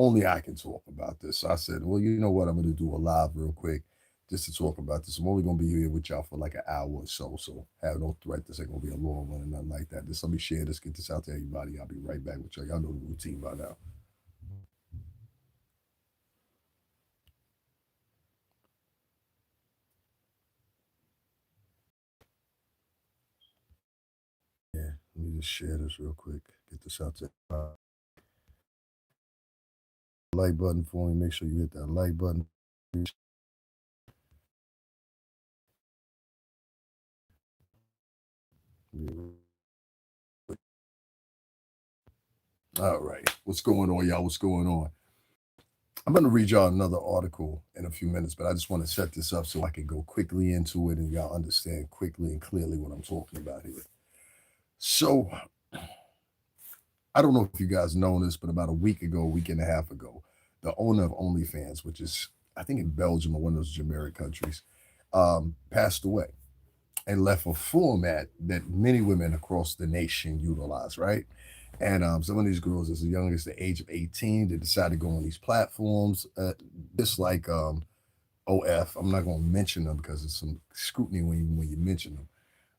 only I can talk about this. So I said, well, you know what? I'm going to do a live real quick just to talk about this. I'm only going to be here with y'all for like an hour or so. So have no threat. This ain't going to be a long one and nothing like that. Just let me share this, get this out to everybody. I'll be right back with y'all. Y'all know the routine by now. Yeah, let me just share this real quick. Get this out to like button for me. Make sure you hit that like button. All right. What's going on, y'all? What's going on? I'm going to read y'all another article in a few minutes, but I just want to set this up so I can go quickly into it and y'all understand quickly and clearly what I'm talking about here. So, I don't know if you guys know this, but about a week ago, a week and a half ago, the owner of OnlyFans, which is, I think, in Belgium or one of those Jamaican countries, passed away and left a format that many women across the nation utilize, right? And some of these girls, as young as the age of 18, they decide to go on these platforms, just like OF. I'm not going to mention them because there's some scrutiny when you mention them.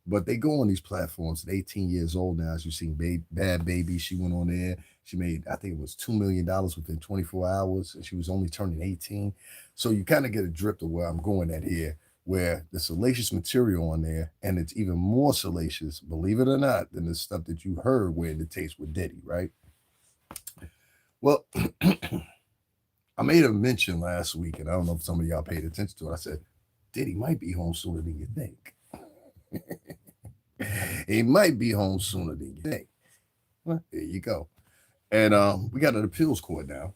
But they go on these platforms at 18 years old now. As you've seen, Bad Baby, she went on there. She made, I think it was $2 million within 24 hours, and she was only turning 18. So you kind of get a drift of where I'm going at here, where the salacious material on there, and it's even more salacious, believe it or not, than the stuff that you heard where it takes with Diddy, right? Well, I made a mention last week, and I don't know if some of y'all paid attention to it. I said, Diddy might be home sooner than you think. He might be home sooner than you think. Well, there you go. And we got an appeals court now,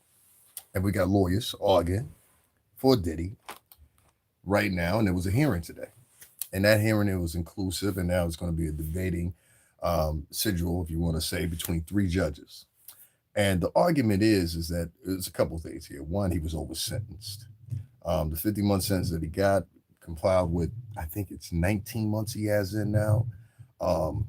and we got lawyers arguing for Diddy right now, and there was a hearing today. And that hearing, it was inclusive, and now it's going to be a debating sigil, if you want to say, between three judges. And the argument is that there's a couple of things here. One, he was over sentenced. The 50-month sentence that he got complied with, I think it's 19 months he has in now. Um,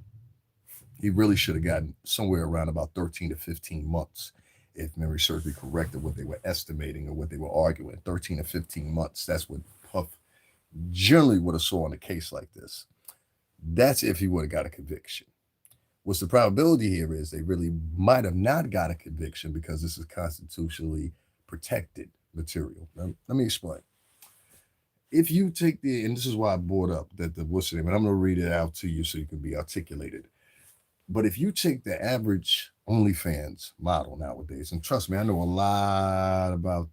he really should have gotten somewhere around about 13 to 15 months, if memory serves me correct, of what they were estimating or what they were arguing. 13 to 15 months. That's what Puff generally would have saw in a case like this. That's if he would have got a conviction. What's the probability here is they really might have not got a conviction because this is constitutionally protected material. Now, let me explain. If you take and this is why I brought up that the what's the name, and I'm going to read it out to you so you can be articulated. But if you take the average OnlyFans model nowadays, and trust me, I know a lot about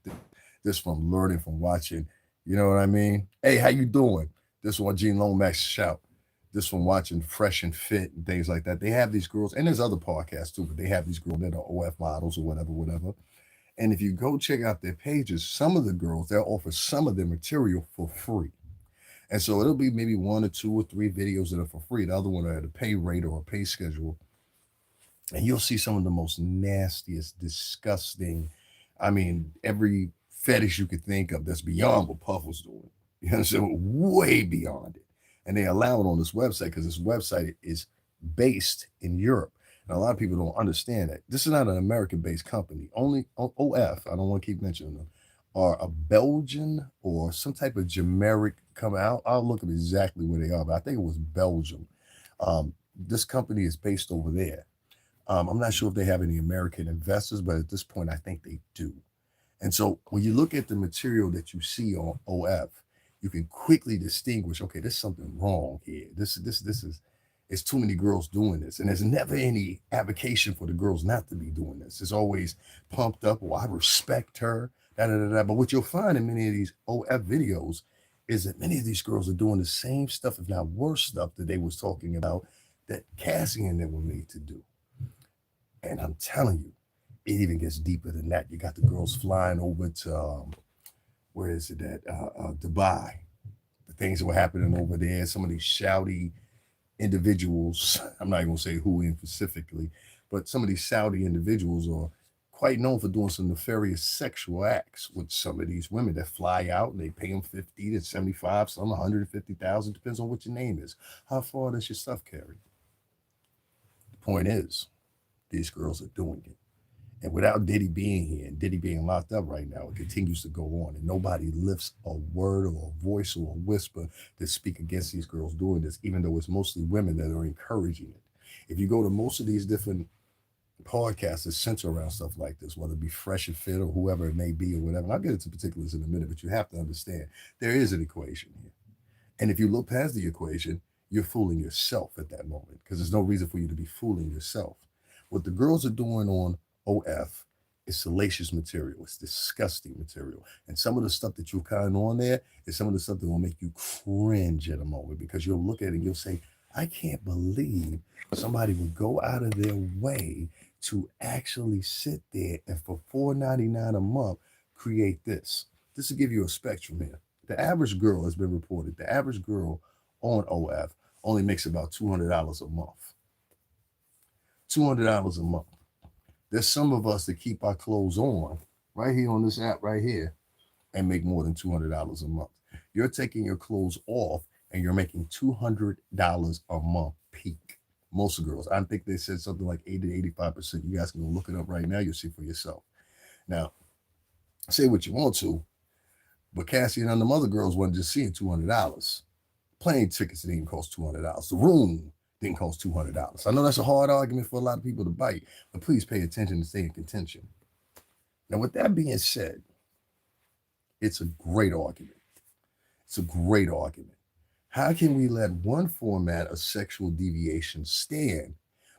this from learning, from watching. You know what I mean? Hey, how you doing? This one, Gene Lomax shout. This from watching Fresh and Fit and things like that. They have these girls, and there's other podcasts too, but they have these girls that are OF models or whatever, whatever. And if you go check out their pages, some of the girls, they'll offer some of their material for free. And so it'll be maybe one or two or three videos that are for free. The other one are at a pay rate or a pay schedule. And you'll see some of the most nastiest, disgusting, I mean, every fetish you could think of that's beyond what Puff was doing. You know, so way beyond it. And they allow it on this website because this website is based in Europe. And a lot of people don't understand that. This is not an American based company. Only OF, I don't want to keep mentioning them, are a Belgian or some type of generic come out. I'll look at exactly where they are, but I think it was Belgium. Um, this company is based over there. I'm not sure if they have any American investors, but at this point, I think they do. And so when you look at the material that you see on OF, you can quickly distinguish, okay, there's something wrong here. This is it's too many girls doing this. And there's never any advocacy for the girls not to be doing this. It's always pumped up, oh, I respect her, da da da da. But what you'll find in many of these OF videos is that many of these girls are doing the same stuff, if not worse stuff, that they was talking about that Cassie and them were made to do. And I'm telling you, it even gets deeper than that. You got the girls flying over to where is it at Dubai. The things that were happening over there. Some of these shouty individuals. I'm not even gonna say who in specifically, but some of these Saudi individuals are quite known for doing some nefarious sexual acts with some of these women that fly out and they pay them 50 to 75, some 150,000, depends on what your name is. How far does your stuff carry? The point is, these girls are doing it. And without Diddy being here and Diddy being locked up right now, it continues to go on. And nobody lifts a word or a voice or a whisper to speak against these girls doing this, even though it's mostly women that are encouraging it. If you go to most of these different podcasts that center around stuff like this, whether it be Fresh and Fit or whoever it may be or whatever, and I'll get into particulars in a minute, but you have to understand there is an equation here. And if you look past the equation, you're fooling yourself at that moment because there's no reason for you to be fooling yourself. What the girls are doing on OF is salacious material. It's disgusting material. And some of the stuff that you'll kind on there is some of the stuff that will make you cringe at a moment because you'll look at it and you'll say, I can't believe somebody would go out of their way to actually sit there and for $4.99 a month create this. This will give you a spectrum here. The average girl has been reported. The average girl on OF only makes about $200 a month. $200 a month. There's some of us that keep our clothes on right here on this app right here and make more than $200 a month. You're taking your clothes off and you're making $200 a month peak. Most girls, I think they said something like 80 to 85%. You guys can go look it up right now. You'll see for yourself. Now, say what you want to, but Cassie and the other girls wasn't just seeing $200. Plane tickets didn't even cost $200. The room didn't cost $200. I know that's a hard argument for a lot of people to bite, but please pay attention and stay in contention. Now, with that being said, it's a great argument. It's a great argument. How can we let one format of sexual deviation stand,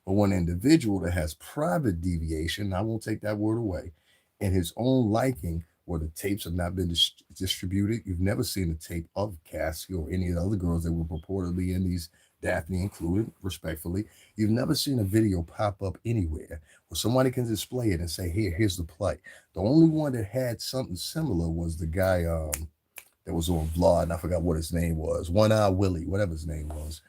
but one individual that has private deviation, I won't take that word away, in his own liking, where the tapes have not been distributed? You've never seen a tape of Cassie or any of the other girls that were purportedly in these, Daphne included, respectfully. You've never seen a video pop up anywhere where somebody can display it and say, here's the play. The only one that had something similar was the guy that was on Vlad, and I forgot what his name was. One Eye Willie, whatever his name was.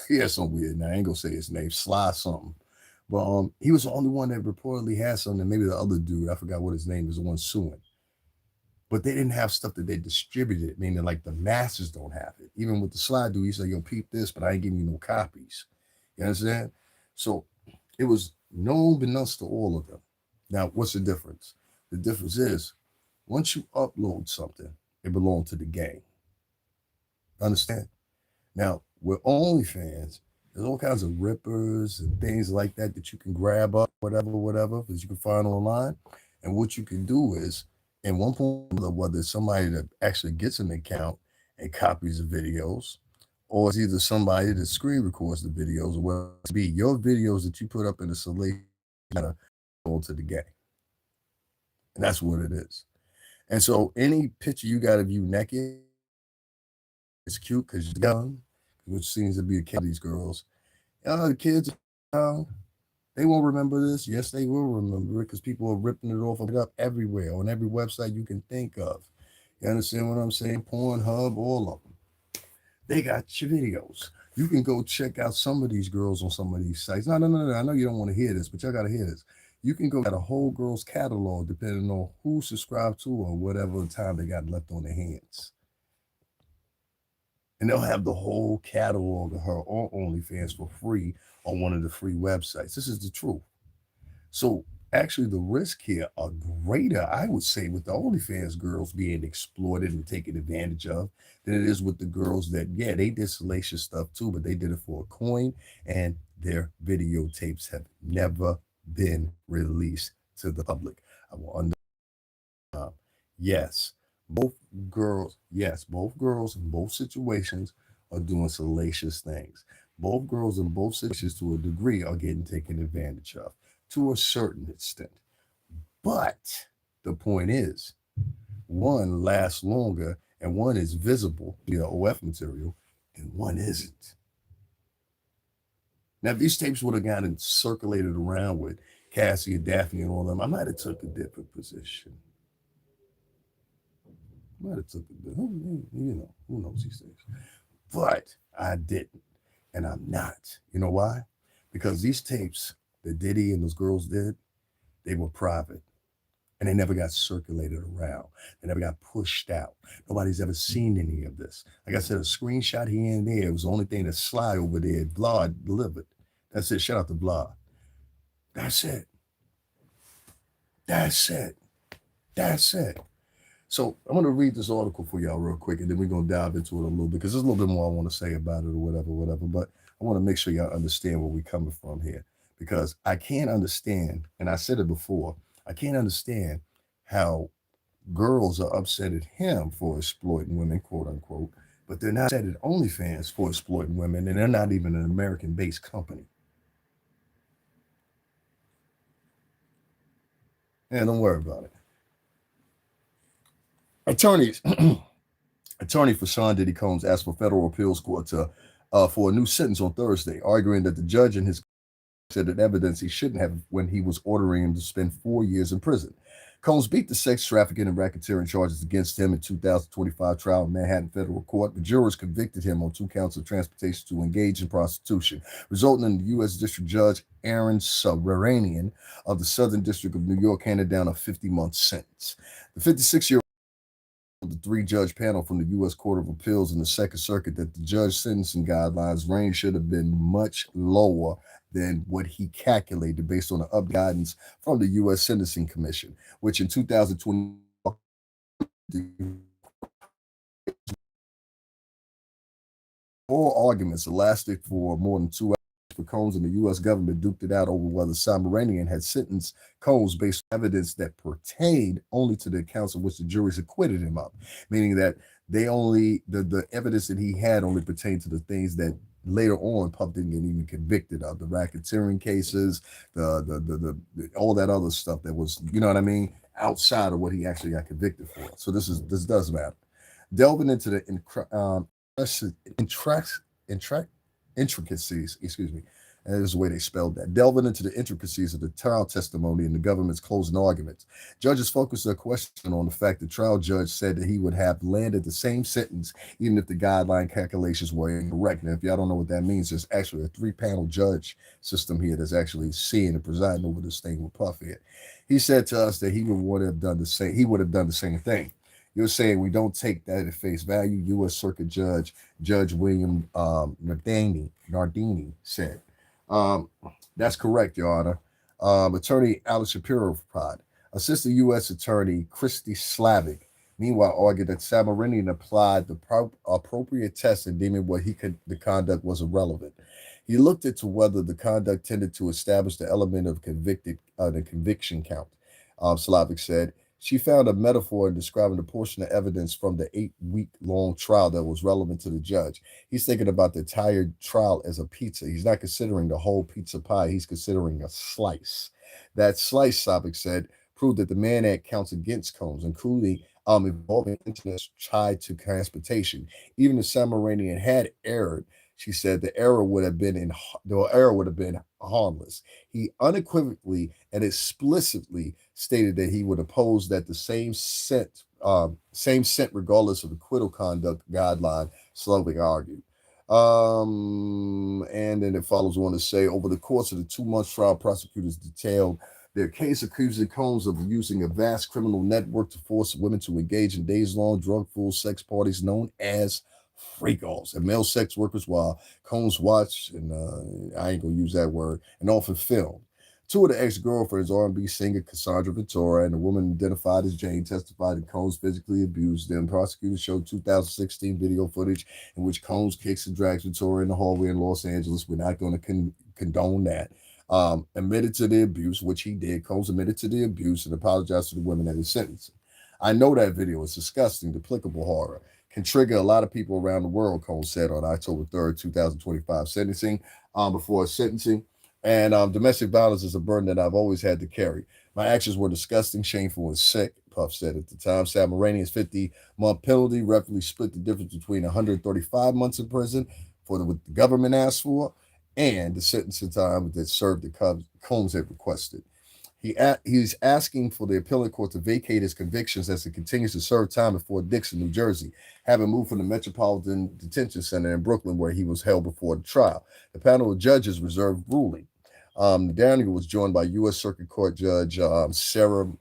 He had some weird name. I ain't gonna say his name. Sly something. But he was the only one that reportedly had something. Maybe the other dude, I forgot what his name is, the one suing. But they didn't have stuff that they distributed, meaning like the masses don't have it. Even with the Sly dude, he said, yo, peep this, but I ain't giving you no copies. You understand? So it was known beknownst to all of them. Now, what's the difference? The difference is once you upload something, it belongs to the gang. Understand? Now, with OnlyFans, there's all kinds of rippers and things like that that you can grab up, whatever, that you can find online. And what you can do is, in one point, whether it's somebody that actually gets an account and copies the videos, or it's either somebody that screen records the videos, or whether it's be your videos that you put up in the selection go to the gang. And that's what it is. And so any picture you got of you naked, it's cute because you're young, which seems to be a case of these girls. The kids, they won't remember this. Yes, they will remember it because people are ripping it off and up everywhere on every website you can think of. You understand what I'm saying? Pornhub, all of them. They got your videos. You can go check out some of these girls on some of these sites. No. I know you don't want to hear this, but y'all got to hear this. You can go at a whole girl's catalog depending on who subscribed to or whatever time they got left on their hands. And they'll have the whole catalog of her on OnlyFans for free on one of the free websites. This is the truth. So actually the risk here are greater, I would say, with the OnlyFans girls being exploited and taken advantage of than it is with the girls that, yeah, they did salacious stuff too, but they did it for a coin and their videotapes have never been released to the public. I will yes, both girls in both situations are doing salacious things. Both girls in both situations, to a degree, are getting taken advantage of to a certain extent. But the point is, one lasts longer and one is visible, OF material, and one isn't. Now, if these tapes would have gotten circulated around with Cassie and Daphne and all them, I might have took a different position. Might have took a different, who knows these things. But I didn't, and I'm not. You know why? Because these tapes that Diddy and those girls did, they were private. And they never got circulated around. They never got pushed out. Nobody's ever seen any of this. Like I said, a screenshot here and there was the only thing that Sly over there, Vlad, delivered. That's it. Shout out to Vlad. That's it. That's it. That's it. So I'm going to read this article for y'all real quick, and then we're going to dive into it a little bit because there's a little bit more I want to say about it or whatever. But I want to make sure y'all understand where we're coming from here because I can't understand, and I said it before, I can't understand how girls are upset at him for exploiting women, quote unquote, but they're not upset at OnlyFans for exploiting women, and they're not even an American-based company. And don't worry about it. Attorneys, attorney for Sean Diddy Combs asked for federal appeals court to for a new sentence on Thursday, arguing that the judge in his said that evidence he shouldn't have when he was ordering him to spend 4 years in prison. Combs beat the sex trafficking and racketeering charges against him in 2025 trial in Manhattan federal court. The jurors convicted him on 2 counts of transportation to engage in prostitution, resulting in the U.S. District Judge Aaron Sobranian of the Southern District of New York handed down a 50-month sentence. The 56-year the three-judge panel from the U.S. Court of Appeals in the Second Circuit that the judge sentencing guidelines range should have been much lower than what he calculated based on the up guidance from the U.S. Sentencing Commission, which in 2020 oral arguments that lasted for more than 2 hours for Combs, and the U.S. government duked it out over whether Sobranian had sentenced Combs based on evidence that pertained only to the accounts of which the juries acquitted him of, meaning that they only the evidence that he had only pertained to the things that later on Puff didn't get even convicted of, the racketeering cases, the all that other stuff that was, you know what I mean, outside of what he actually got convicted for. So this does matter. Delving into the intricacies, excuse me, and this is the way they spelled that, delving into the intricacies of the trial testimony and the government's closing arguments. Judges focused their question on the fact the trial judge said that he would have landed the same sentence even if the guideline calculations were incorrect. Now, if y'all don't know what that means, there's actually a 3-panel judge system here that's actually seeing and presiding over this thing with Puff here. He said to us that he would have done the same. He would have done the same thing. You're saying we don't take that at face value. U.S. Circuit Judge William Nardini said. Um, that's correct, Your Honor. Attorney Alex Shapiro replied. Assistant U.S. Attorney Christy Slavic, meanwhile, argued that Samarinian applied the appropriate test in deeming what the conduct was irrelevant. He looked into whether the conduct tended to establish the element of the conviction count. Slavic said she found a metaphor in describing the portion of evidence from the 8-week long trial that was relevant to the judge. He's thinking about the entire trial as a pizza. He's not considering the whole pizza pie. He's considering a slice. That slice, Slavic said, proved that the Mann Act counts against Combs, including involving internet tied to transportation. Even if Samaranian had erred, she said the error would have been harmless. He unequivocally and explicitly stated that he would oppose that the same sent regardless of acquittal conduct guideline. Slovak argued. And then it follows on to say, over the course of the 2 month trial, prosecutors detailed their case accusing Combs of using a vast criminal network to force women to engage in days-long drug-fueled sex parties known as freak-offs and male sex workers while Combs watched, and I ain't gonna use that word, and often filmed. Two of the ex-girlfriends, R&B singer Cassandra Ventura and a woman identified as Jane, testified that Combs physically abused them. Prosecutors showed 2016 video footage in which Combs kicks and drags Ventura in the hallway in Los Angeles. We're not going to condone that. Admitted to the abuse, which he did. Combs admitted to the abuse and apologized to the women at his sentencing. I know that video is disgusting, deplicable horror. Can trigger a lot of people around the world, Combs said on October 3rd, 2025, before sentencing. And domestic violence is a burden that I've always had to carry. My actions were disgusting, shameful, and sick, Puff said at the time. Samaranian's 50-month penalty roughly split the difference between 135 months in prison for what the government asked for and the sentencing time that served that Combs had requested. He's asking for the appellate court to vacate his convictions as he continues to serve time in Fort Dixon, New Jersey, having moved from the Metropolitan Detention Center in Brooklyn, where he was held before the trial. The panel of judges reserved ruling. Daniel was joined by U.S. Circuit Court Judge Sarah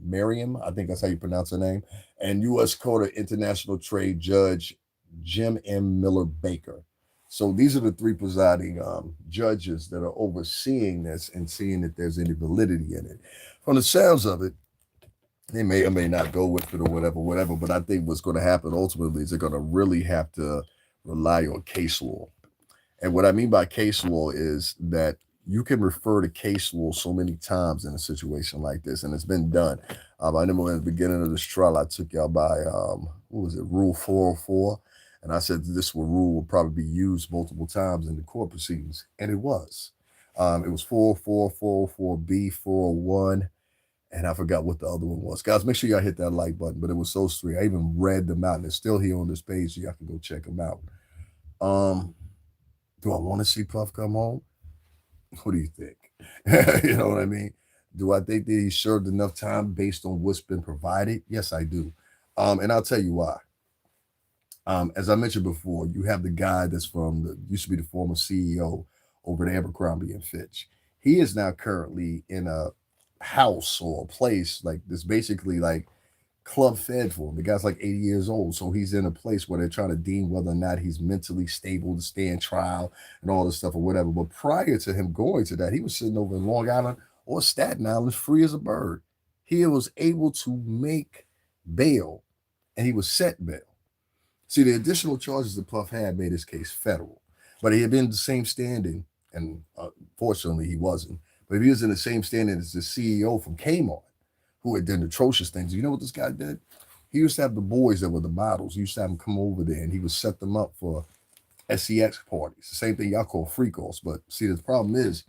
Merriam, I think that's how you pronounce her name, and U.S. Court of International Trade Judge Jim M. Miller Baker. So these are the three presiding judges that are overseeing this and seeing if there's any validity in it. From the sounds of it, they may or may not go with it or whatever, whatever. But I think what's going to happen ultimately is they're going to really have to rely on case law. And what I mean by case law is that you can refer to case law so many times in a situation like this, and it's been done. I remember in the beginning of this trial, I took y'all by what was it, Rule 404, and I said this rule will probably be used multiple times in the court proceedings, and it was. It was 404, 404B, 401, and I forgot what the other one was. Guys, make sure y'all hit that like button. But it was those three. I even read them out, and they're still here on this page, so y'all can go check them out. Um, do I want to see Puff come home? What do you think? You know what I mean? Do I think that he served enough time based on what's been provided? Yes, I do. And I'll tell you why. As I mentioned before, you have the guy that's from the used to be the former CEO over at Abercrombie and Fitch. He is now currently in a house or a place like this, basically like club fed for him. The guy's like 80 years old, so he's in a place where they're trying to deem whether or not he's mentally stable to stand trial and all this stuff or whatever. But prior to him going to that, he was sitting over in Long Island or Staten Island, free as a bird. He was able to make bail, and he was set bail. See, the additional charges that Puff had made his case federal, but he had been in the same standing, and fortunately he wasn't. But if he was in the same standing as the CEO from Kmart, who had done atrocious things. You know what this guy did? He used to have the boys that were the models. He used to have them come over there, and he would set them up for sex parties. The same thing y'all call freak offs. But see, the problem is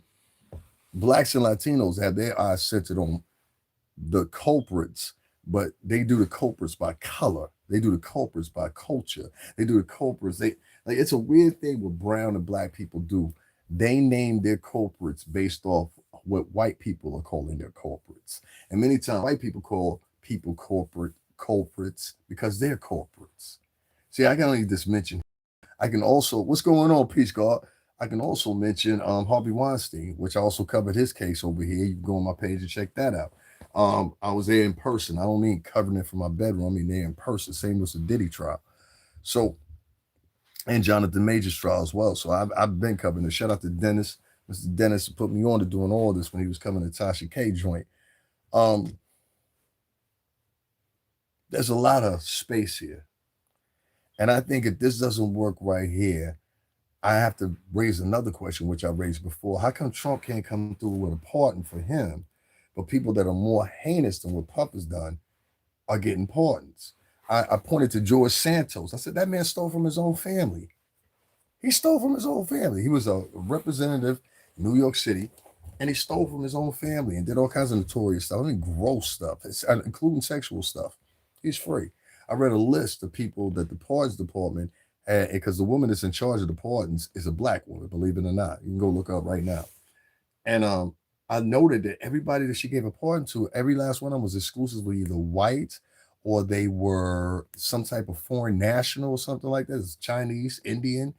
blacks and Latinos have their eyes centered on the culprits, but they do the culprits by color. They do the culprits by culture. They do the culprits. They like it's a weird thing what brown and black people do. They name their culprits based off what white people are calling their culprits. And many times white people call people corporate culprits because they're culprits. See, I can only just mention. I can also what's going on, Peace God. I can also mention Harvey Weinstein, which I also covered his case over here. You can go on my page and check that out. I was there in person. I don't mean covering it from my bedroom. I mean there in person. Same with the Diddy trial. So, and Jonathan Major's trial as well. So I've been covering it. Shout out to Dennis. Mr. Dennis put me on to doing all this when he was coming to Tasha K joint. Um, there's a lot of space here. And I think if this doesn't work right here, I have to raise another question, which I raised before. How come Trump can't come through with a pardon for him, but people that are more heinous than what Puff has done are getting pardons? I pointed to George Santos. I said, that man stole from his own family. He stole from his own family. He was a representative in New York City, and he stole from his own family and did all kinds of notorious stuff. I mean, gross stuff, including sexual stuff. He's free. I read a list of people that the pardons department, because the woman that's in charge of the pardons is a black woman, believe it or not. You can go look up right now. And I noted that everybody that she gave a pardon to, every last one of them was exclusively either white or they were some type of foreign national or something like that. It's Chinese, Indian.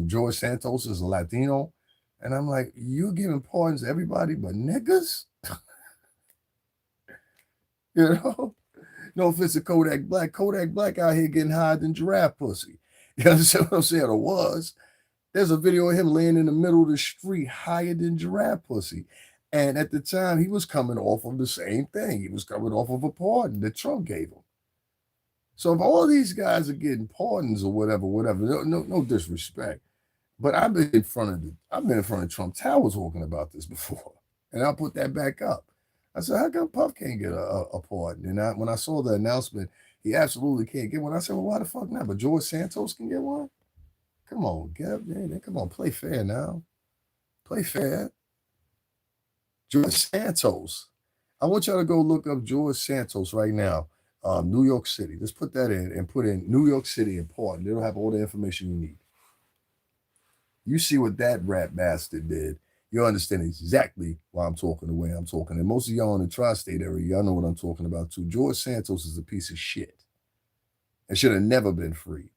George Santos is a Latino. And I'm like, you're giving pardons to everybody but niggas? You know? No offense to Kodak Black. Kodak Black out here getting higher than giraffe pussy. You understand what I'm saying? Or was. There's a video of him laying in the middle of the street higher than giraffe pussy. And at the time, he was coming off of the same thing. He was coming off of a pardon that Trump gave him. So if all these guys are getting pardons or whatever, no disrespect. But I've been in front of Trump Tower talking about this before. And I'll put that back up. I said, how come Puff can't get a pardon? And when I saw the announcement, he absolutely can't get one. I said, well, why the fuck not? But George Santos can get one? Come on, get up there. Come on, play fair now. Play fair. George Santos. I want y'all to go look up George Santos right now. New York City. Just put that in and put in New York City and pardon. It'll have all the information you need. You see what that rat bastard did. You'll understand exactly why I'm talking the way I'm talking. And most of y'all in the tri-state area, y'all know what I'm talking about too. George Santos is a piece of shit. And should have never been freed.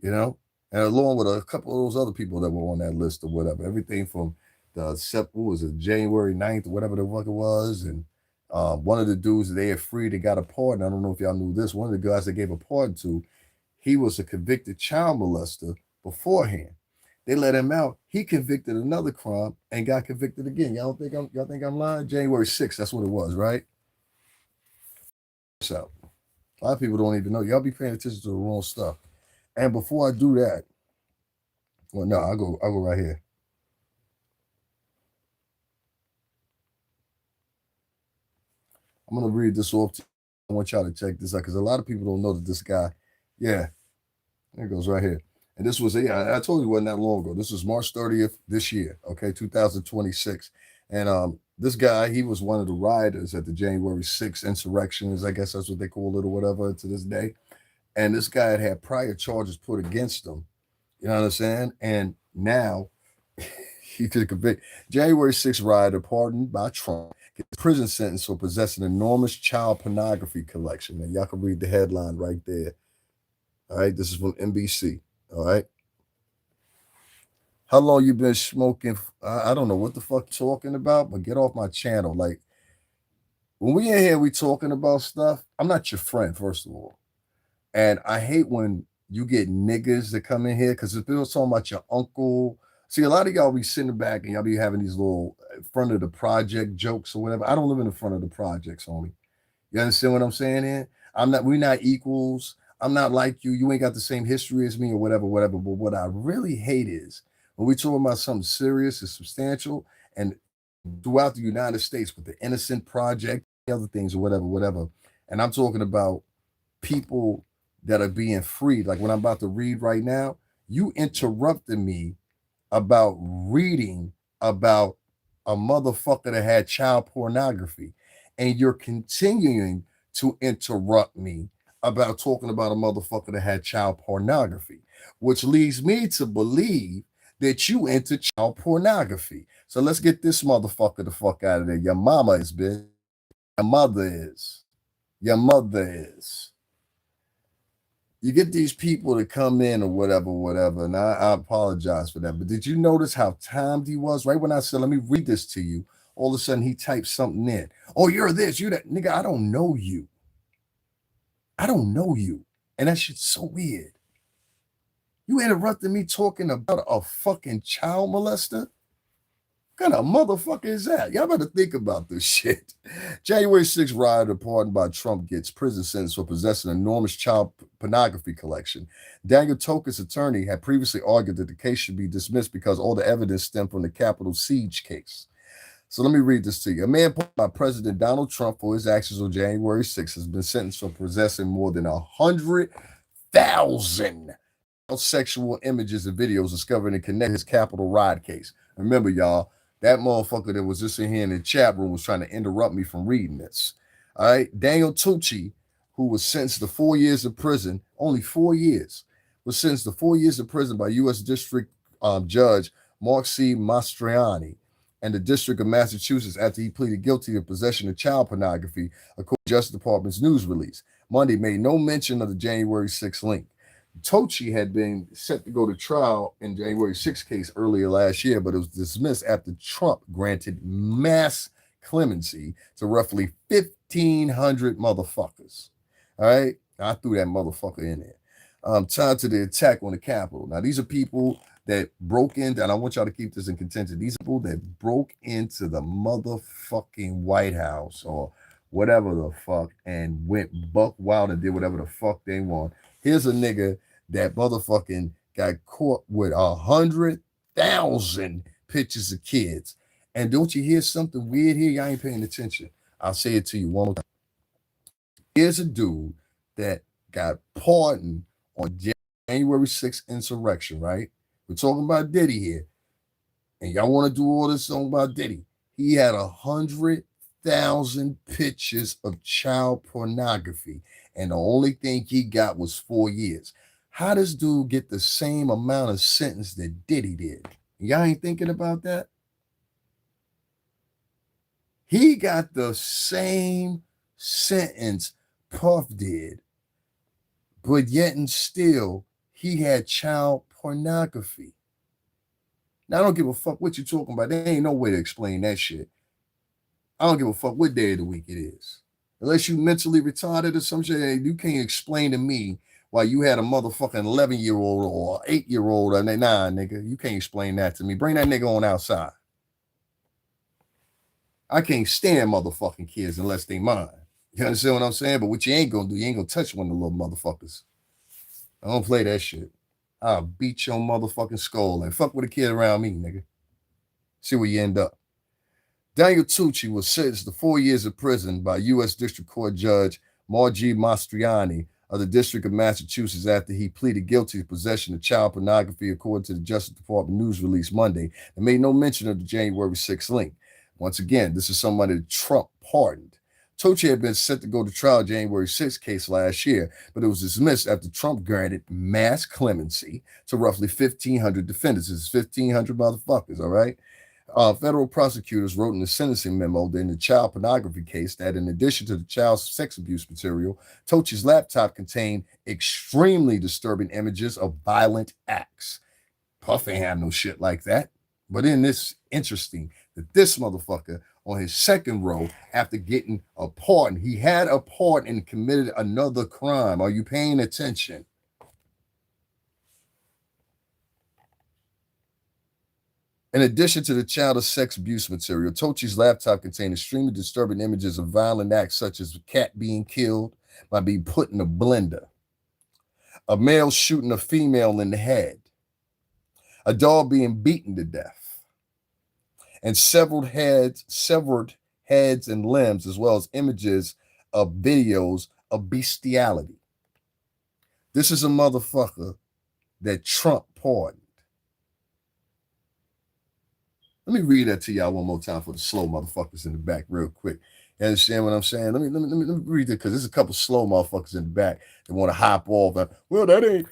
You know? And along with a couple of those other people that were on that list or whatever. Everything from January 9th or whatever the fuck it was. And one of the dudes that they had freed and got a pardon. I don't know if y'all knew this. One of the guys they gave a pardon to, he was a convicted child molester beforehand. They let him out. He convicted another crime and got convicted again. Y'all think I'm lying? January 6th, that's what it was, right? So a lot of people don't even know. Y'all be paying attention to the wrong stuff. And before I do that, well, no, I'll go right here. I'm gonna read this off to you. I want y'all to check this out because a lot of people don't know that this guy, yeah, there it goes right here. And this was, yeah, I told you it wasn't that long ago. This was March 30th this year, okay, 2026. And this guy, he was one of the rioters at the January 6th insurrections. I guess that's what they call it or whatever to this day. And this guy had prior charges put against him. You know what I'm saying? And now he could convict. January 6th rioter pardoned by Trump. His prison sentence for possessing enormous child pornography collection. And y'all can read the headline right there. All right, this is from NBC. All right. How long you been smoking? I don't know what the fuck you're talking about, but get off my channel. Like, when we in here, we talking about stuff. I'm not your friend, first of all. And I hate when you get niggas that come in here because if people talking about your uncle. See, a lot of y'all be sitting back and y'all be having these little front of the project jokes or whatever. I don't live in the front of the projects, homie. You understand what I'm saying here? We're not equals. I'm not like you. You ain't got the same history as me or whatever, whatever. But what I really hate is when we talking about something serious and substantial and throughout the United States with the Innocent Project, other things or whatever, whatever. And I'm talking about people that are being freed. Like what I'm about to read right now, you interrupted me about reading about a motherfucker that had child pornography. And you're continuing to interrupt me about talking about a motherfucker that had child pornography, which leads me to believe that you into child pornography. So let's get this motherfucker the fuck out of there. Your mama is, bitch. Your mother is. Your mother is. You get these people to come in or whatever, whatever, and I apologize for that. But did you notice how timed he was? Right when I said, let me read this to you, all of a sudden he typed something in. Oh, you're this, you that. Nigga, I don't know you. I don't know you. And that shit's so weird. You interrupted me talking about a fucking child molester? What kind of motherfucker is that? Y'all better think about this shit. January 6th rioter pardoned by Trump gets prison sentence for possessing an enormous child pornography collection. Daniel Toka's attorney had previously argued that the case should be dismissed because all the evidence stemmed from the Capitol siege case. So let me read this to you. A man pardoned by President Donald Trump for his actions on January 6th has been sentenced for possessing more than 100,000 sexual images and videos discovered in connection to his Capitol riot case. Remember, y'all, that motherfucker that was just in here in the chat room was trying to interrupt me from reading this. All right. Daniel Tucci, who was sentenced to 4 years of prison, only 4 years, was sentenced to 4 years of prison by U.S. District Judge Mark C. Mastriani and the District of Massachusetts after he pleaded guilty of possession of child pornography, according to the Justice Department's news release. Monday made no mention of the January 6th link. Tochi had been set to go to trial in January 6th case earlier last year, but it was dismissed after Trump granted mass clemency to roughly 1,500 motherfuckers. All right? I threw that motherfucker in there. Tied to the attack on the Capitol. Now, these are people that broke in, and I want y'all to keep this in contention. These are people that broke into the motherfucking White House or whatever the fuck and went buck wild and did whatever the fuck they want. Here's a nigga that motherfucking got caught with 100,000 pictures of kids. And don't you hear something weird here? Y'all ain't paying attention. I'll say it to you one more time. Here's a dude that got pardoned on January 6th insurrection, right? We're talking about Diddy here. And y'all want to do all this song about Diddy. He had 100,000 pictures of child pornography. And the only thing he got was 4 years. How does dude get the same amount of sentence that Diddy did? Y'all ain't thinking about that? He got the same sentence Puff did, but yet and still, he had child pornography. Now, I don't give a fuck what you're talking about. There ain't no way to explain that shit. I don't give a fuck what day of the week it is. Unless you mentally retarded or some shit, you can't explain to me while you had a motherfucking 11-year-old or 8-year-old. Nah, nigga, you can't explain that to me. Bring that nigga on outside. I can't stand motherfucking kids unless they mine. You understand what I'm saying? But what you ain't gonna do, you ain't gonna touch one of the little motherfuckers. I don't play that shit. I'll beat your motherfucking skull and fuck with a kid around me, nigga. See where you end up. Daniel Tucci was sentenced to 4 years of prison by U.S. District Court Judge Margie Mastriani of the District of Massachusetts after he pleaded guilty to possession of child pornography, according to the Justice Department news release Monday, and made no mention of the January 6th link. Once again, this is somebody that Trump pardoned. Tucci had been set to go to trial January 6th case last year, but it was dismissed after Trump granted mass clemency to roughly 1,500 defendants. It's 1,500 motherfuckers, all right? Federal prosecutors wrote in the sentencing memo in the child pornography case that in addition to the child sex abuse material, Tucci's laptop contained extremely disturbing images of violent acts. Puff ain't have no shit like that. But in this, interesting that this motherfucker on his second row, after getting a pardon, he had a pardon and committed another crime. Are you paying attention? In addition to the child sex abuse material, Tucci's laptop contained extremely disturbing images of violent acts such as a cat being killed by being put in a blender, a male shooting a female in the head, a dog being beaten to death, and severed heads and limbs, as well as images of videos of bestiality. This is a motherfucker that Trump pardoned. Let me read that to y'all one more time for the slow motherfuckers in the back real quick. You understand what I'm saying? Let me read it because there's a couple slow motherfuckers in the back that want to hop off. Well, that ain't.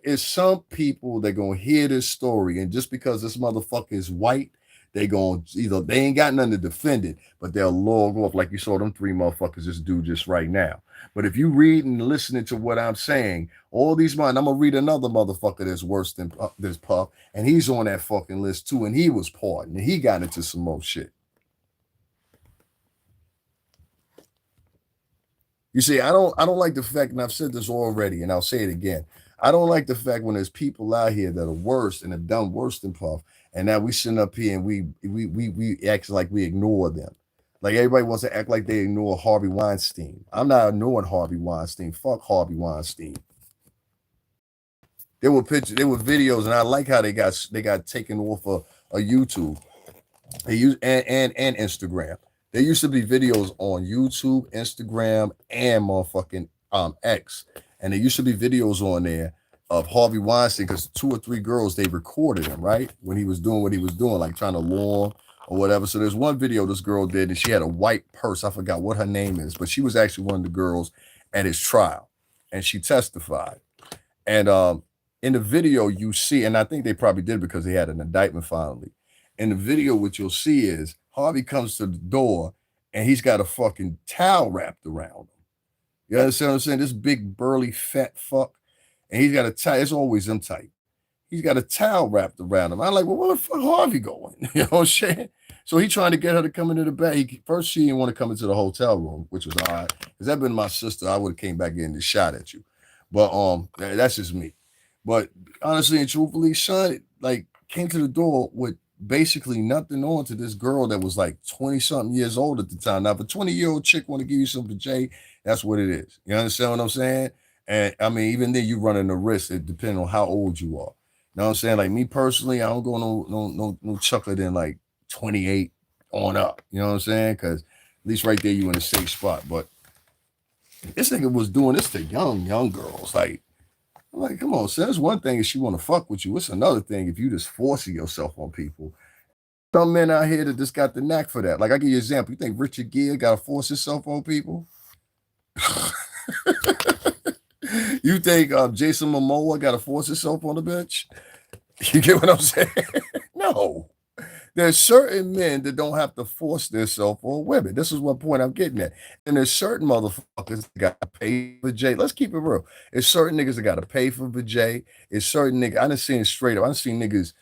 It's some people that going to hear this story, and just because this motherfucker is white, they going to either they ain't got nothing to defend it, but they'll log off like you saw them three motherfuckers just do just right now. But if you read and listening to what I'm saying, all these I'm gonna read another motherfucker that's worse than this Puff, and he's on that fucking list too, and he was pardoned, and he got into some more shit. You see, I don't like the fact, and I've said this already, and I'll say it again. I don't like the fact when there's people out here that are worse and have done worse than Puff, and now we sitting up here and we act like we ignore them. Like everybody wants to act like they ignore Harvey Weinstein. I'm not ignoring Harvey Weinstein. Fuck Harvey Weinstein. There were pictures, there were videos, and I like how they got taken off of YouTube. They use and Instagram. There used to be videos on YouTube, Instagram, and motherfucking X. And there used to be videos on there of Harvey Weinstein because 2 or 3 girls, they recorded him, right? When he was doing what he was doing, like trying to lure him or whatever. So there's one video this girl did, and she had a white purse. I forgot what her name is, but she was actually one of the girls at his trial. And she testified. And in the video, you see, and I think they probably did because they had an indictment finally. In the video, what you'll see is Harvey comes to the door and he's got a fucking towel wrapped around him. You understand what I'm saying? This big, burly, fat fuck. And he's got a towel. It's always them type. He's got a towel wrapped around him. I'm like, well, where the fuck Harvey going? You know what I'm saying? So he trying to get her to come into the bed. First, she didn't want to come into the hotel room, which was all right. Because that been my sister, I would have came back in and shot at you. But that's just me. But honestly and truthfully, son, like came to the door with basically nothing on to this girl that was like 20-something years old at the time. Now, if a 20-year-old chick want to give you some vajay, that's what it is. You understand what I'm saying? And I mean, even then, you running the risk, it depending on how old you are. You know what I'm saying? Like me personally, I don't go no chucker than like 28 on up. You know what I'm saying? Because at least right there, you in a safe spot. But this nigga was doing this to young girls. Like, I'm like, come on, son. It's one thing if she want to fuck with you. It's another thing if you just forcing yourself on people. Some men out here that just got the knack for that. Like, I give you an example. You think Richard Gere got to force himself on people? You think Jason Momoa got to force himself on the bitch? You get what I'm saying? No. There's certain men that don't have to force themselves on women. This is what point I'm getting at. And there's certain motherfuckers that got to pay for J. Let's keep it real. There's certain niggas that got to pay for J. It's certain niggas. I done seen it straight up. I done seen niggas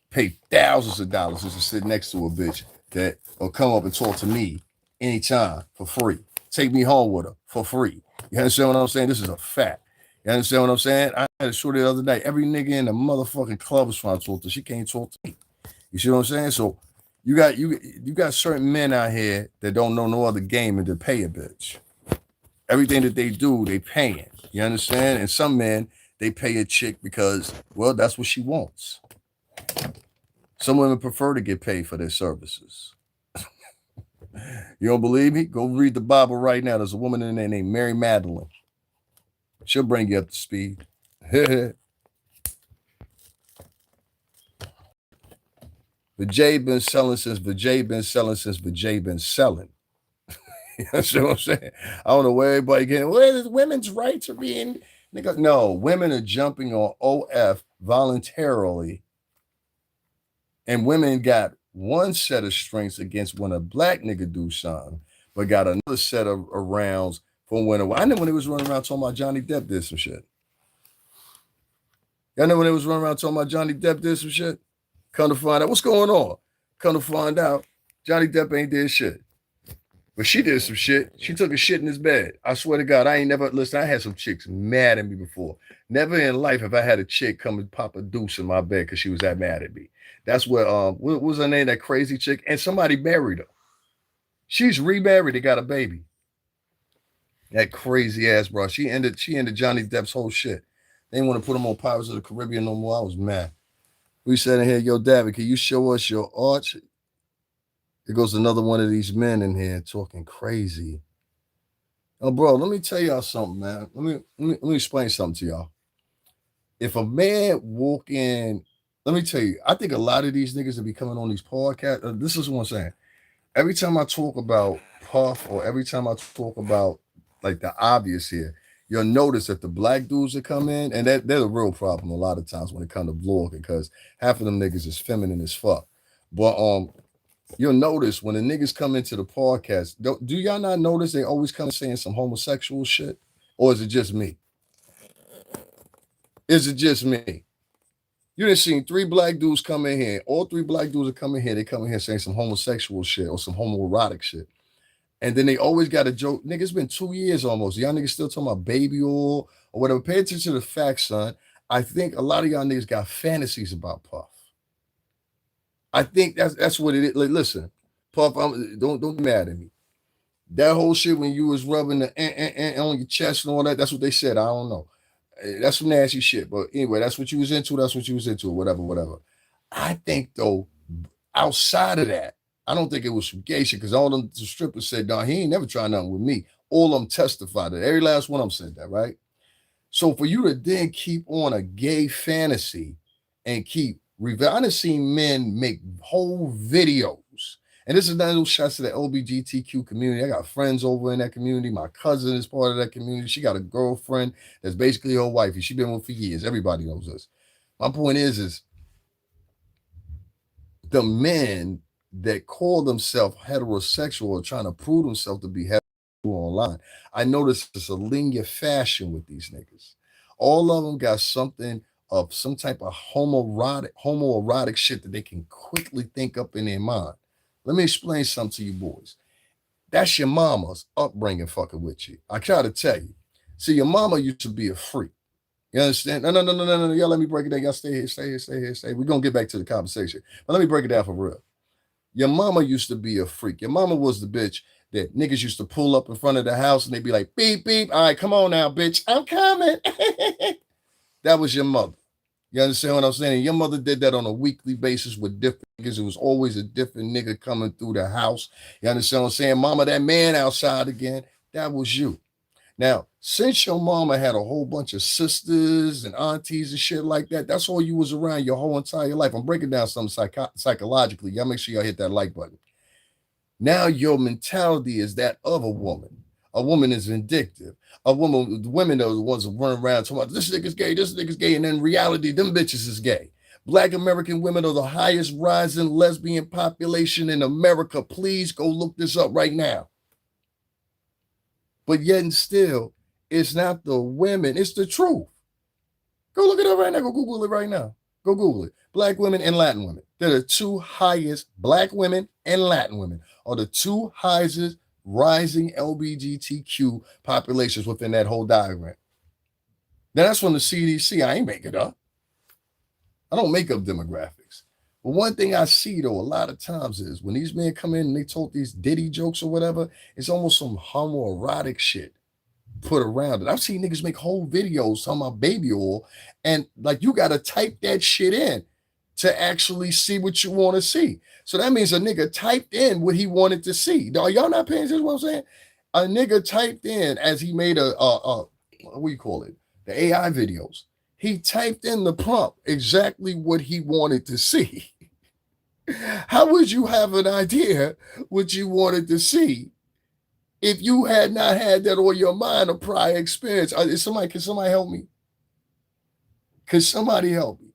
pay thousands of dollars just to sit next to a bitch that will come up and talk to me anytime for free. Take me home with her for free. You understand what I'm saying? This is a fact. You understand what I'm saying? I had a shorty the other night. Every nigga in the motherfucking club was trying to talk to her. She can't talk to me. You see what I'm saying? So you got certain men out here that don't know no other game and to pay a bitch. Everything that they do, they paying. You understand? And some men, they pay a chick because, well, that's what she wants. Some women prefer to get paid for their services. You don't believe me? Go read the Bible right now. There's a woman in there named Mary Magdalene. She'll bring you up to speed. Vijay been selling since Vijay been selling since Vijay been selling. You know what I'm saying? I don't know where everybody getting, well, it's women's rights are being nigga. No, women are jumping on OF voluntarily, and women got one set of strengths against when a black nigga do something, but got another set of rounds from when I know when it was running around talking about Johnny Depp did some shit. Y'all know when it was running around talking about Johnny Depp did some shit? Come to find out what's going on. Come to find out, Johnny Depp ain't did shit. But she did some shit. She took a shit in his bed. I swear to God, I ain't never, listen, I had some chicks mad at me before. Never in life have I had a chick come and pop a deuce in my bed because she was that mad at me. That's what was her name, that crazy chick? And somebody married her. She's remarried and got a baby. That crazy ass, bro. She ended Johnny Depp's whole shit. They didn't want to put him on Pirates of the Caribbean no more. I was mad. We said in here, yo, David, can you show us your arch? There goes another one of these men in here talking crazy. Oh, bro, let me tell y'all something, man. Let me explain something to y'all. If a man walk in, let me tell you, I think a lot of these niggas that be coming on these podcasts, this is what I'm saying. Every time I talk about Puff or every time I talk about like the obvious here, you'll notice that the black dudes that come in, and they're the real problem a lot of times when it comes to vlogging, because half of them niggas is feminine as fuck. But you'll notice when the niggas come into the podcast, do y'all not notice they always come saying some homosexual shit? Or is it just me? Is it just me? You done seen three black dudes come in here. All three black dudes are coming here. They come in here saying some homosexual shit or some homoerotic shit. And then they always got a joke. Nigga, it's been 2 years almost. Y'all niggas still talking about baby oil or whatever. Pay attention to the facts, son. I think a lot of y'all niggas got fantasies about Puff. I think that's what it is. Like, listen, Puff, don't be mad at me. That whole shit when you was rubbing the on your chest and all that, that's what they said. I don't know. That's some nasty shit. But anyway, that's what you was into. That's what you was into. Whatever. I think though, outside of that, I don't think it was some gay shit because all them the strippers said, "No, he ain't never tried nothing with me." All of them testified that. Every last one of them said that, right? So for you to then keep on a gay fantasy and keep I done seen men make whole videos. And this is not no shots to the LGBTQ community. I got friends over in that community. My cousin is part of that community. She got a girlfriend that's basically her wifey. She been with for years. Everybody knows this. My point is the men that call themselves heterosexual are trying to prove themselves to be heterosexual online. I notice it's a linear fashion with these niggas. All of them got something of some type of homoerotic shit that they can quickly think up in their mind. Let me explain something to you boys. That's your mama's upbringing fucking with you. I try to tell you. See, your mama used to be a freak. You understand? No. Y'all let me break it down. Y'all stay here. We're going to get back to the conversation. But let me break it down for real. Your mama used to be a freak. Your mama was the bitch that niggas used to pull up in front of the house and they'd be like, beep, beep. All right, come on now, bitch. I'm coming. That was your mother. You understand what I'm saying? Your mother did that on a weekly basis with different niggas. It was always a different nigga coming through the house. You understand what I'm saying? Mama, that man outside again, that was you. Now, since your mama had a whole bunch of sisters and aunties and shit like that, that's all you was around your whole entire life. I'm breaking down something psychologically. Y'all make sure y'all hit that like button. Now your mentality is that of a woman. A woman is vindictive. Women are the ones that run around talking about this nigga's gay, and in reality, them bitches is gay. Black American women are the highest rising lesbian population in America. Please go look this up right now. But yet and still, it's not the women, it's the truth. Go look it up right now. Go Google it right now. Go Google it. Black women and Latin women. They're the two highest, black women and Latin women are the two highest rising LGBTQ populations within that whole diagram. Now that's from the CDC. I ain't make it up. I don't make up demographics. But one thing I see though a lot of times is when these men come in and they talk these Diddy jokes or whatever, it's almost some homoerotic shit put around it. I've seen niggas make whole videos talking about baby oil, and like you gotta type that shit in to actually see what you want to see. So that means a nigga typed in what he wanted to see. Are y'all not paying attention to what I'm saying? A nigga typed in as he made a what do you call it? The AI videos. He typed in the prompt exactly what he wanted to see. How would you have an idea what you wanted to see if you had not had that on your mind or prior experience? Can somebody help me? Can somebody help me?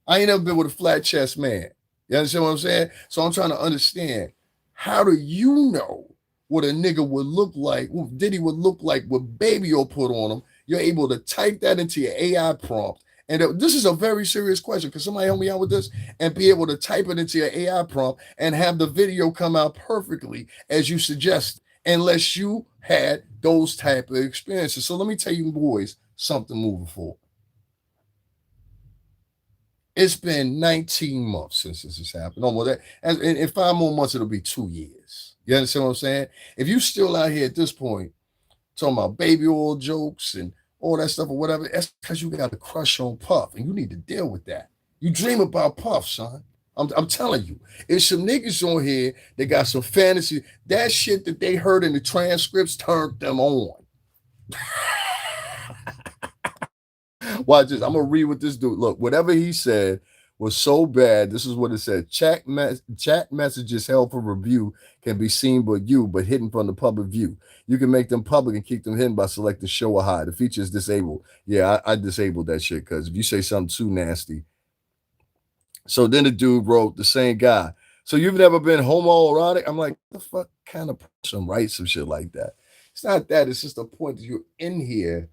I ain't never been with a flat chest man. You understand what I'm saying? So I'm trying to understand, how do you know what a nigga would look like, what Diddy would look like with baby oil put on him? You're able to type that into your AI prompt. And this is a very serious question. Can somebody help me out with this? And be able to type it into your AI prompt and have the video come out perfectly as you suggest, unless you had those type of experiences. So let me tell you boys something moving forward. It's been 19 months since this has happened. Almost that, and in 5 more months, it'll be 2 years. You understand what I'm saying? If you still out here at this point talking about baby oil jokes and all that stuff or whatever, that's because you got a crush on Puff, and you need to deal with that. You dream about Puff, son. I'm telling you, it's some niggas on here that got some fantasy. That shit that they heard in the transcripts turned them on. Watch this. I'm gonna read what this dude. Look, whatever he said was so bad. This is what it said. Chat messages held for review can be seen by you, but hidden from the public view. You can make them public and keep them hidden by selecting show or hide. The feature is disabled. Yeah, I disabled that shit because if you say something too nasty. So then the dude wrote, the same guy. So you've never been homoerotic? I'm like, the fuck kind of person writes some shit like that? It's not that. It's just the point that you're in here,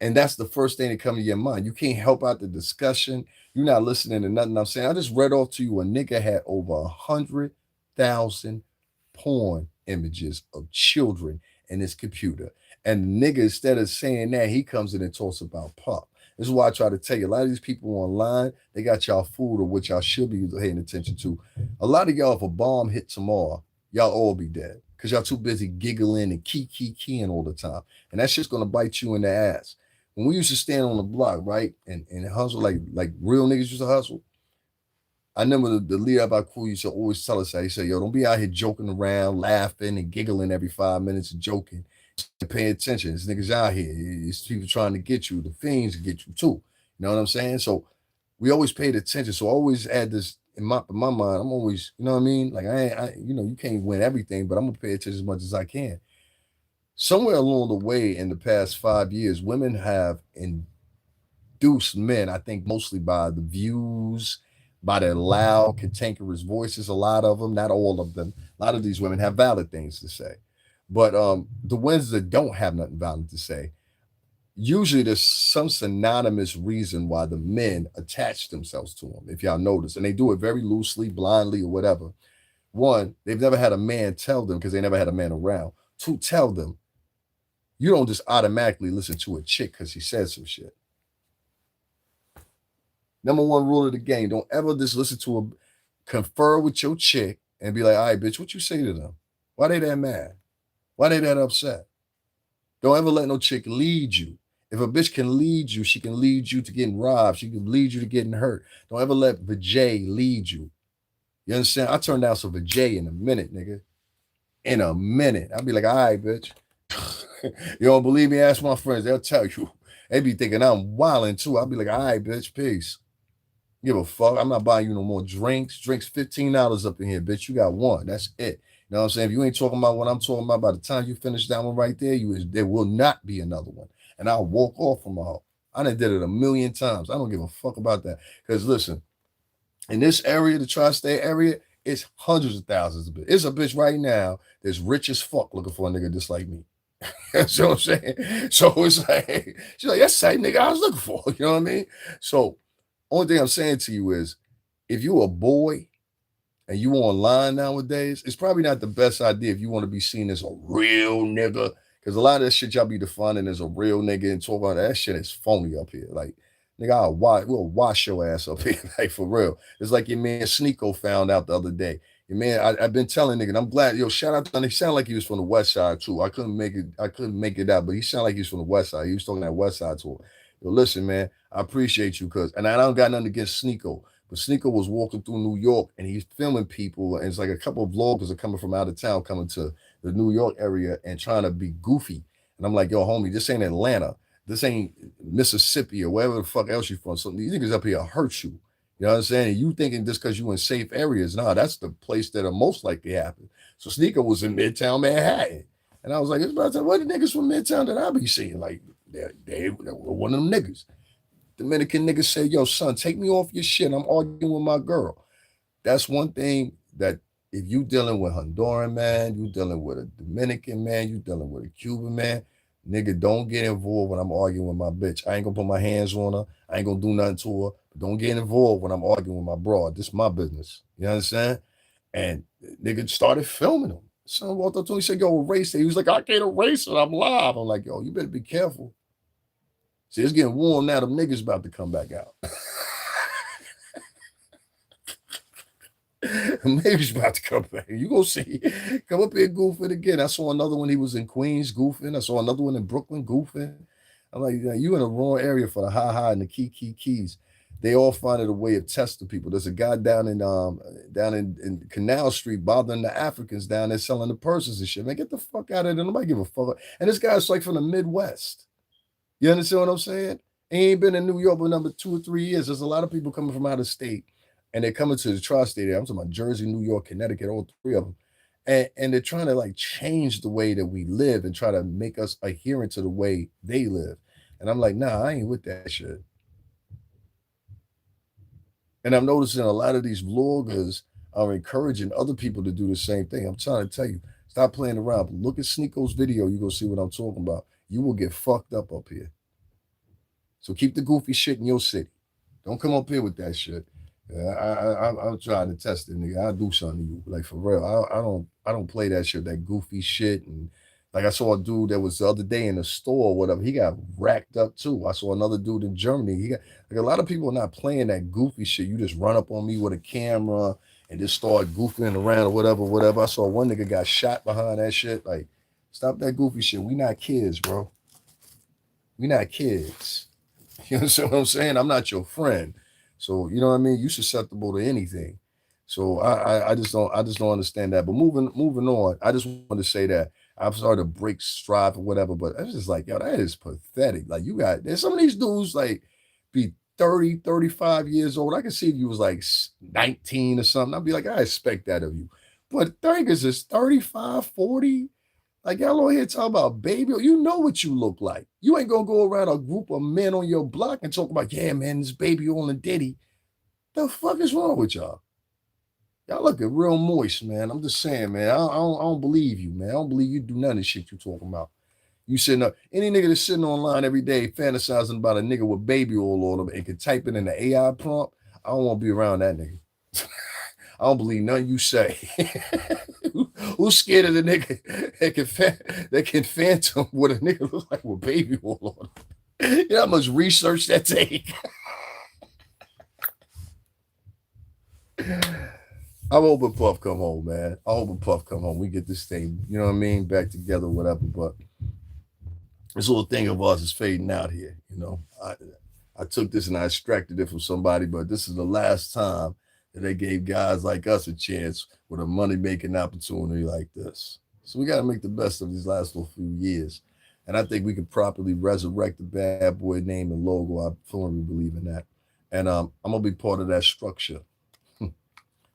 and that's the first thing that comes to your mind. You can't help out the discussion. You're not listening to nothing I'm saying. I just read off to you a nigga had over 100,000 porn images of children in his computer. And the nigga, instead of saying that, he comes in and talks about Puff. This is why I try to tell you, a lot of these people online, they got y'all fooled, or what y'all should be paying attention to. A lot of y'all, if a bomb hit tomorrow, y'all all be dead because y'all too busy giggling and keying all the time. And that's just going to bite you in the ass. When we used to stand on the block, right, and hustle like real niggas used to hustle, I remember the leader of our crew used to always tell us that. He said, yo, don't be out here joking around, laughing and giggling every 5 minutes and joking. Pay attention. This niggas out here. It's people trying to get you. The fiends get you too. You know what I'm saying? So we always paid attention. So I always had this in my mind. I'm always, you know what I mean? Like you can't win everything, but I'm gonna pay attention as much as I can. Somewhere along the way in the past 5 years, women have induced men, I think mostly by the views, by their loud, cantankerous voices. A lot of them, not all of them. A lot of these women have valid things to say. But the ones that don't have nothing valid to say, usually there's some synonymous reason why the men attach themselves to them, if y'all notice. And they do it very loosely, blindly, or whatever. One, they've never had a man tell them because they never had a man around to tell them. You don't just automatically listen to a chick because she says some shit. Number one rule of the game: don't ever just listen to confer with your chick and be like, all right, bitch, what you say to them? Why they that mad? Why they that upset? Don't ever let no chick lead you. If a bitch can lead you, she can lead you to getting robbed. She can lead you to getting hurt. Don't ever let Vijay lead you. You understand? I turn down some Vijay in a minute, nigga. In a minute. I'll be like, all right, bitch. You don't believe me? Ask my friends. They'll tell you. They be thinking I'm wilding too. I'll be like, all right, bitch, peace. Give a fuck. I'm not buying you no more drinks. Drinks $15 up in here, bitch. You got one. That's it. You know what I'm saying? If you ain't talking about what I'm talking about, by the time you finish that one right there, there will not be another one. And I'll walk off from a hoe. I done did it a million times. I don't give a fuck about that. Because listen, in this area, the tri-state area, it's hundreds of thousands of bitches. It's a bitch right now that's rich as fuck looking for a nigga just like me. That's what I'm saying. So it's like, she's like, that's the same nigga I was looking for. You know what I mean? So only thing I'm saying to you is, if you a boy and you online nowadays, it's probably not the best idea if you want to be seen as a real nigga. Because a lot of that shit y'all be defining as a real nigga and talk about that shit is phony up here. Like, nigga, we'll wash your ass up here, like for real. It's like your man Sneeko found out the other day. Your man, I've been telling nigga, and I'm glad, yo, shout out to him. He sounded like he was from the West Side too. I couldn't make it out, but he sounded like he was from the West Side. He was talking that West Side to him. Yo, listen, man, I appreciate you because, and I don't got nothing against Sneeko, but Sneeko was walking through New York and he's filming people, and it's like a couple of vloggers are coming from out of town, coming to the New York area and trying to be goofy. And I'm like, yo, homie, this ain't Atlanta. This ain't Mississippi or wherever the fuck else you from. So these niggas up here hurt you. You know what I'm saying? You thinking just because you in safe areas. Nah, that's the place that are most likely happen. So Sneaker was in Midtown Manhattan. And I was like, it's about time. What the niggas from Midtown that I be seeing? Like, they were one of them niggas. Dominican niggas say, yo, son, take me off your shit. I'm arguing with my girl. That's one thing that if you dealing with Honduran man, you dealing with a Dominican man, you dealing with a Cuban man, nigga, don't get involved when I'm arguing with my bitch. I ain't gonna put my hands on her. I ain't gonna do nothing to her. But don't get involved when I'm arguing with my broad. This is my business. You understand? And nigga started filming him. Son walked up to him. He said, yo, erase it. He was like, I can't erase it. I'm live. I'm like, yo, you better be careful. See, it's getting warm now. Them niggas about to come back out. Maybe about to come back. You gonna see. Come up here goofing again. I saw another one. He was in Queens goofing. I saw another one in Brooklyn goofing. I'm like, yeah, you in the wrong area for the ha and the keys. They all finding a way of testing people. There's a guy down in Canal Street bothering the Africans down there selling the purses and shit. Man, get the fuck out of there. Nobody give a fuck. And this guy's like from the Midwest. You understand what I'm saying? He ain't been in New York for number 2 or 3 years. There's a lot of people coming from out of state. And they're coming to the tri-state area. I'm talking about Jersey, New York, Connecticut, all three of them. And they're trying to like change the way that we live and try to make us adherent to the way they live. And I'm like, nah, I ain't with that shit. And I'm noticing a lot of these vloggers are encouraging other people to do the same thing. I'm trying to tell you, stop playing around. Look at Sneeko's video. You're going to see what I'm talking about. You will get fucked up here. So keep the goofy shit in your city. Don't come up here with that shit. I'm trying to test it, nigga. I'll do something to you, like for real. I don't play that shit, that goofy shit. And like I saw a dude that was the other day in the store or whatever. He got racked up too. I saw another dude in Germany. He got like a lot of people are not playing that goofy shit. You just run up on me with a camera and just start goofing around or whatever. I saw one nigga got shot behind that shit. Like, stop that goofy shit. We not kids, bro. We not kids. You understand what I'm saying? I'm not your friend. So you know what I mean? You susceptible to anything. So I just don't understand that. But moving on, I just want to say that I've started to break strive or whatever, but it's just like, yo, that is pathetic. Like you got there's some of these dudes like be 30, 35 years old. I can see if you was like 19 or something. I'd be like, I expect that of you. But niggas is 35, 40. Like y'all on here talking about baby, you know what you look like. You ain't gonna go around a group of men on your block and talk about, yeah, man, this baby on the Diddy. The fuck is wrong with y'all? Y'all looking real moist, man. I'm just saying, man. I don't believe you, man. I don't believe you do none of the shit you talking about. You sitting up, any nigga that's sitting online every day fantasizing about a nigga with baby oil on him and can type it in the AI prompt. I don't want to be around that nigga. I don't believe nothing you say. Who's scared of the nigga that can phantom what a nigga look like with baby oil on him? You know how much research that take? I'm hoping Puff come home, man. I hope Puff come home. We get this thing, you know what I mean, back together, whatever. But this little thing of ours is fading out here. You know, I took this and I extracted it from somebody, but this is the last time that they gave guys like us a chance with a money making opportunity like this. So we got to make the best of these last little few years. And I think we can properly resurrect the bad boy name and logo. I firmly believe in that. And I'm going to be part of that structure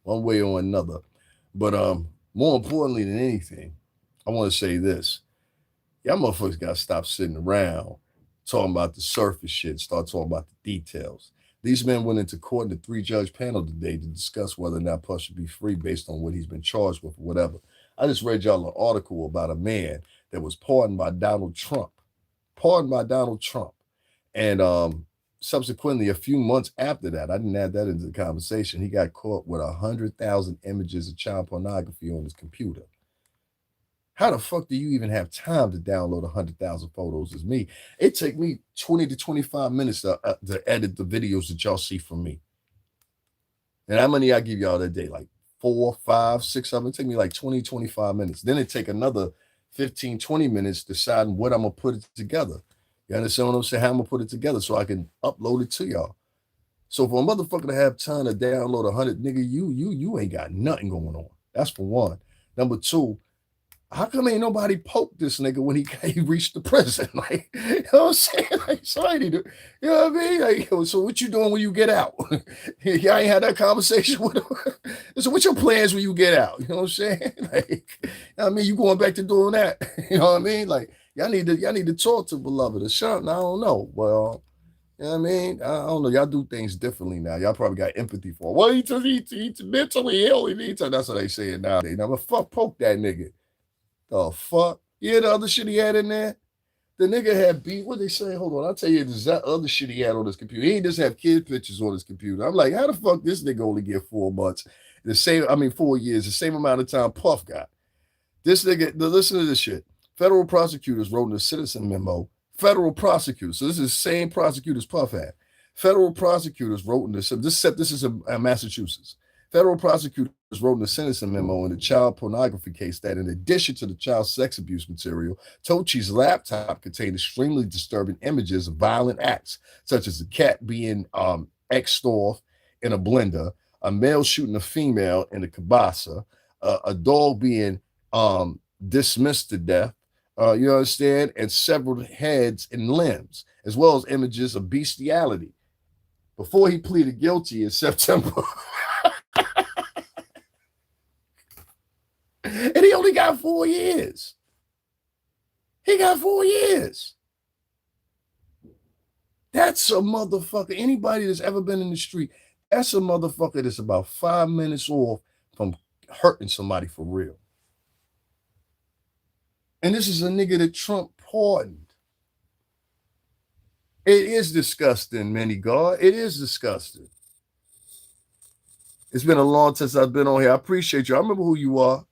one way or another. But more importantly than anything, I want to say this. Y'all motherfuckers got to stop sitting around talking about the surface shit, start talking about the details. These men went into court in a 3-judge panel today to discuss whether or not Puff should be free based on what he's been charged with or whatever. I just read y'all an article about a man that was pardoned by Donald Trump. And subsequently, a few months after that, I didn't add that into the conversation, he got caught with 100,000 images of child pornography on his computer. How the fuck do you even have time to download 100,000 photos as me? It take me 20 to 25 minutes to edit the videos that y'all see from me. And how many I give y'all that day? Like 4, 5, 6 of them. It take me like 20, 25 minutes. Then it take another 15, 20 minutes deciding what I'm gonna put it together. You understand what I'm saying? How I'm gonna put it together so I can upload it to y'all. So for a motherfucker to have time to download 100, nigga, you ain't got nothing going on. That's for one. Number two, how come ain't nobody poked this nigga when he reached the prison? Like, you know what I'm saying? Like, somebody do, you know what I mean? Like, so what you doing when you get out? Y'all ain't had that conversation with him. So what's your plans when you get out? You know what I'm saying? Like, you know what I mean, you going back to doing that? You know what I mean? Like, y'all need to talk to beloved or something. I don't know. Well, you know what I mean? I don't know. Y'all do things differently now. Y'all probably got empathy for it. Well, he's mentally ill. That's what they say it nowadays. Now, but fuck, poke that nigga. The fuck? Yeah, the other shit he had in there? The nigga had beat. What they say? Hold on. I'll tell you the other shit he had on his computer. He ain't just have kid pictures on his computer. I'm like, how the fuck this nigga only get 4 months? 4 years, the same amount of time Puff got. This nigga, listen to this shit. Federal prosecutors wrote in a citizen memo. Federal prosecutors. So this is the same prosecutors Puff had. Federal prosecutors wrote in this is in Massachusetts. Federal prosecutors wrote in the sentencing memo in the child pornography case that in addition to the child sex abuse material, Tochi's laptop contained extremely disturbing images of violent acts, such as a cat being X'd off in a blender, a male shooting a female in a kibasa, a dog being dismissed to death, you understand, and severed heads and limbs, as well as images of bestiality. Before he pleaded guilty in September. And he only got 4 years. He got 4 years. That's a motherfucker. Anybody that's ever been in the street, that's a motherfucker that's about 5 minutes off from hurting somebody for real. And this is a nigga that Trump pardoned. It is disgusting, Manny God. It is disgusting. It's been a long time since I've been on here. I appreciate you. I remember who you are.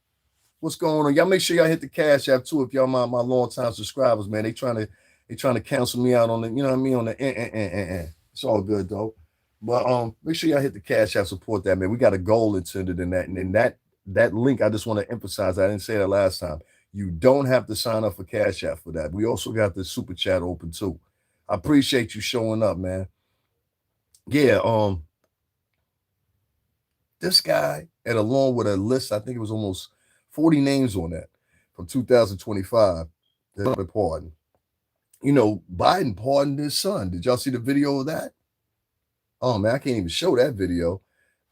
What's going on? Y'all make sure y'all hit the Cash App too if y'all my long time subscribers, man. They trying to cancel me out on the, you know what I mean, on the It's all good though. But make sure y'all hit the Cash App, support that, man. We got a goal intended in that. And that link, I just want to emphasize, I didn't say that last time. You don't have to sign up for Cash App for that. We also got the super chat open too. I appreciate you showing up, man. Yeah, this guy, and along with a list, I think it was almost 40 names on that from 2025 that been pardoned. You know, Biden pardoned his son. Did y'all see the video of that? Oh man, I can't even show that video.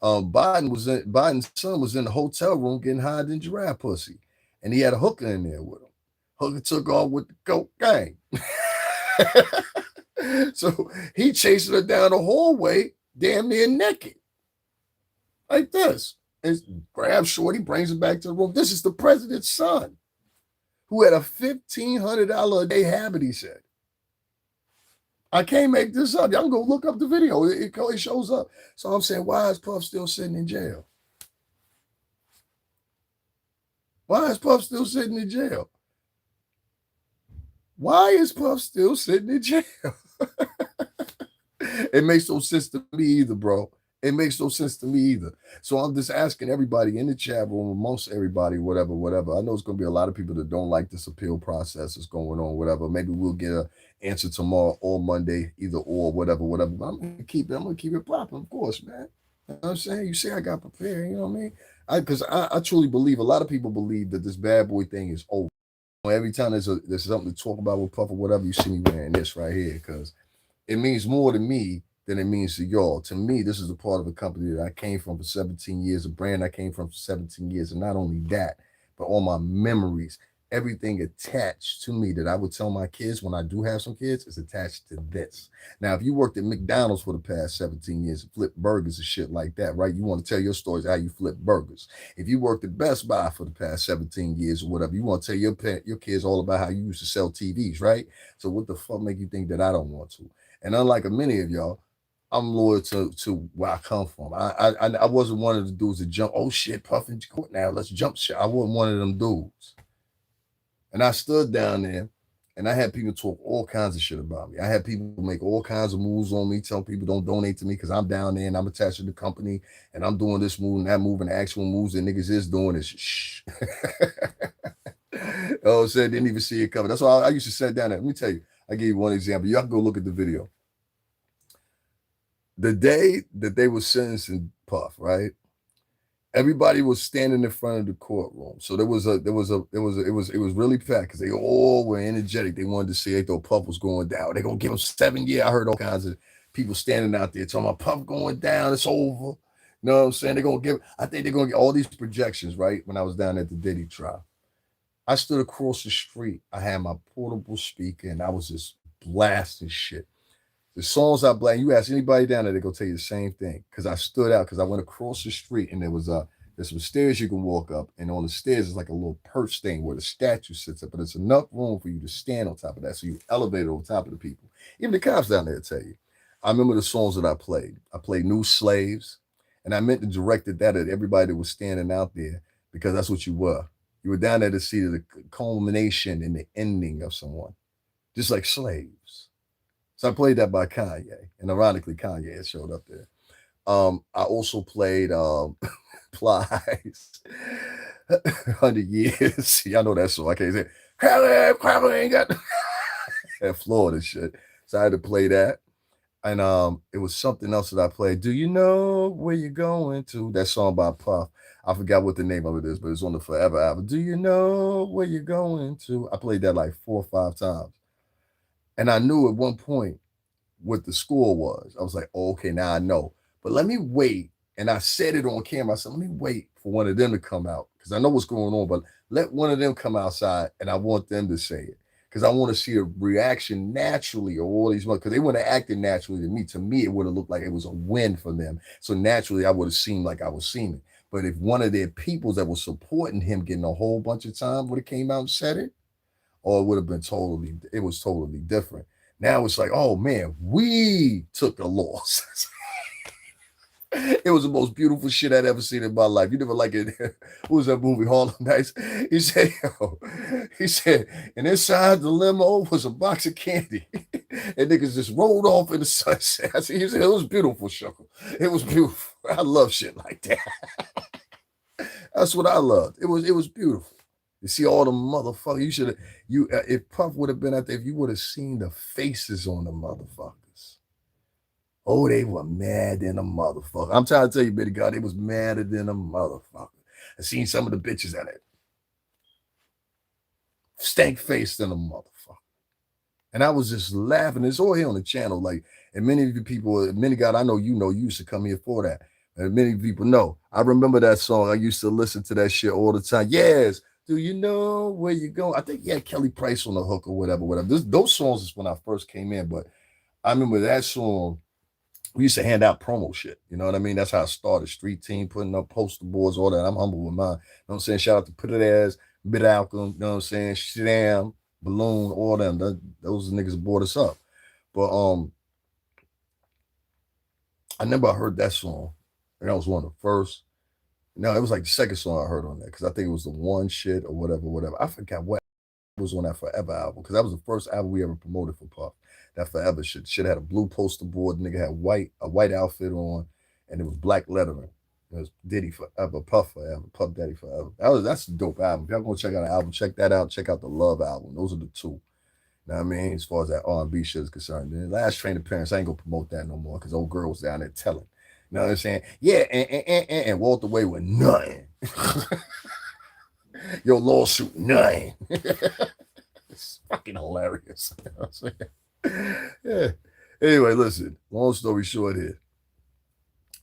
Biden's son was in the hotel room getting high in giraffe pussy, and he had a hooker in there with him. Hooker took off with the cocaine. So he chasing her down the hallway, damn near naked, like this. And grabs Shorty, brings him back to the room. This is the president's son, who had a $1,500 a day habit, he said. I can't make this up. Y'all can go look up the video. It shows up. So I'm saying, why is Puff still sitting in jail? Why is Puff still sitting in jail? Why is Puff still sitting in jail? It makes no sense to me either, bro. It makes no sense to me either. So I'm just asking everybody in the chat room, amongst everybody, whatever. I know it's going to be a lot of people that don't like this appeal process that's going on, whatever. Maybe we'll get an answer tomorrow or Monday, either or, whatever. But I'm going to keep it popping, of course, man. You know what I'm saying? You say I got prepared, you know what I mean? Because I truly believe, a lot of people believe that this bad boy thing is over. Every time there's something to talk about with Puff or whatever, you see me wearing this right here because it means more to me than it means to y'all. To me, this is a part of a company that I came from for 17 years, a brand I came from for 17 years. And not only that, but all my memories, everything attached to me that I would tell my kids when I do have some kids is attached to this. Now, if you worked at McDonald's for the past 17 years and flipped burgers and shit like that, right? You want to tell your stories how you flip burgers. If you worked at Best Buy for the past 17 years or whatever, you want to tell your kids all about how you used to sell TVs, right? So what the fuck make you think that I don't want to? And unlike many of y'all, I'm loyal to where I come from. I wasn't one of the dudes that jump, oh shit, Puffin court now, let's jump shit. I wasn't one of them dudes. And I stood down there and I had people talk all kinds of shit about me. I had people make all kinds of moves on me, tell people don't donate to me because I'm down there and I'm attached to the company and I'm doing this move and that move, and the actual moves that niggas is doing is shh. Oh, said didn't even see it coming. That's why I used to sit down there. Let me tell you, I give you one example. You have to go look at the video. The day that they were sentencing Puff, right? Everybody was standing in front of the courtroom. So it was really packed because they all were energetic. They wanted to see, they thought Puff was going down. They're gonna give him 7 years. I heard all kinds of people standing out there talking about Puff going down, it's over. You know what I'm saying? They're gonna give, I think they're gonna get all these projections, right? When I was down at the Diddy trial. I stood across the street. I had my portable speaker and I was just blasting shit. The songs I blame, you ask anybody down there, they go tell you the same thing. Because I stood out, because I went across the street and there's some stairs you can walk up, and on the stairs is like a little perch thing where the statue sits up, but it's enough room for you to stand on top of that, so you elevate it on top of the people. Even the cops down there tell you. I remember the songs that I played. I played New Slaves, and I meant to direct that at everybody that was standing out there, because that's what you were. You were down there to see the culmination and the ending of someone, just like slaves. So I played that by Kanye, and ironically, Kanye had showed up there. I also played Plies, 100 Years. Y'all know that song. I can't say Crowley ain't got that Florida shit. So I had to play that. And it was something else that I played. Do you know where you're going to? That song by Puff. I forgot what the name of it is, but it's on the Forever album. Do you know where you're going to? I played that like 4 or 5 times. And I knew at one point what the score was. I was like, oh, okay, now I know. But let me wait. And I said it on camera. I said, let me wait for one of them to come out because I know what's going on. But let one of them come outside and I want them to say it because I want to see a reaction naturally of all these because they wouldn't have acted naturally to me. To me, it would have looked like it was a win for them. So naturally, I would have seemed like I was seeming. But if one of their peoples that was supporting him getting a whole bunch of time would have came out and said it, or it would have been it was totally different. Now it's like, oh man, we took a loss. It was the most beautiful shit I'd ever seen in my life. You never like it. What was that movie, Harlem Nights? He said, yo, he said, and inside the limo was a box of candy. And niggas just rolled off in the sunset. I said, he said, it was beautiful, Shuckle. It was beautiful. I love shit like that. That's what I loved. It was beautiful. You see all the motherfuckers. You should have, if Puff would have been out there, if you would have seen the faces on the motherfuckers. Oh, they were mad than a motherfucker. I'm trying to tell you, Bitty God, they was madder than a motherfucker. I seen some of the bitches at it. Stank faced than a motherfucker. And I was just laughing. It's all here on the channel. Like, and many of you people, many God, I know you used to come here for that. And many people know. I remember that song. I used to listen to that shit all the time. Yes. Do you know where you're going? I think he had Kelly Price on the hook or whatever. Those songs is when I first came in, but I remember that song. We used to hand out promo shit. You know what I mean? That's how I started. Street team, putting up poster boards, all that. I'm humble with mine. You know what I'm saying? Shout out to Put It As, Bit Alchem, you know what I'm saying? Sham, Balloon, all them. Those niggas brought us up. But I remember I heard that song. And that was one of the first. No, it was like the second song I heard on that because I think it was the one shit or whatever. I forgot what was on that Forever album because that was the first album we ever promoted for Puff. That Forever shit. Shit had a blue poster board. Nigga had a white outfit on, and it was black lettering. It was Diddy Forever, Puff Forever, Puff Daddy Forever. That's a dope album. If y'all gonna check out an album, check that out. Check out the Love album. Those are the two. You know what I mean? As far as that R&B shit is concerned. The Last Train to Paris, I ain't gonna promote that no more because old girl was down there telling. You know what I'm saying? Yeah, and walked away with nothing. Your lawsuit, nothing. It's fucking hilarious. You know what I'm saying? Yeah. Anyway, listen, long story short here.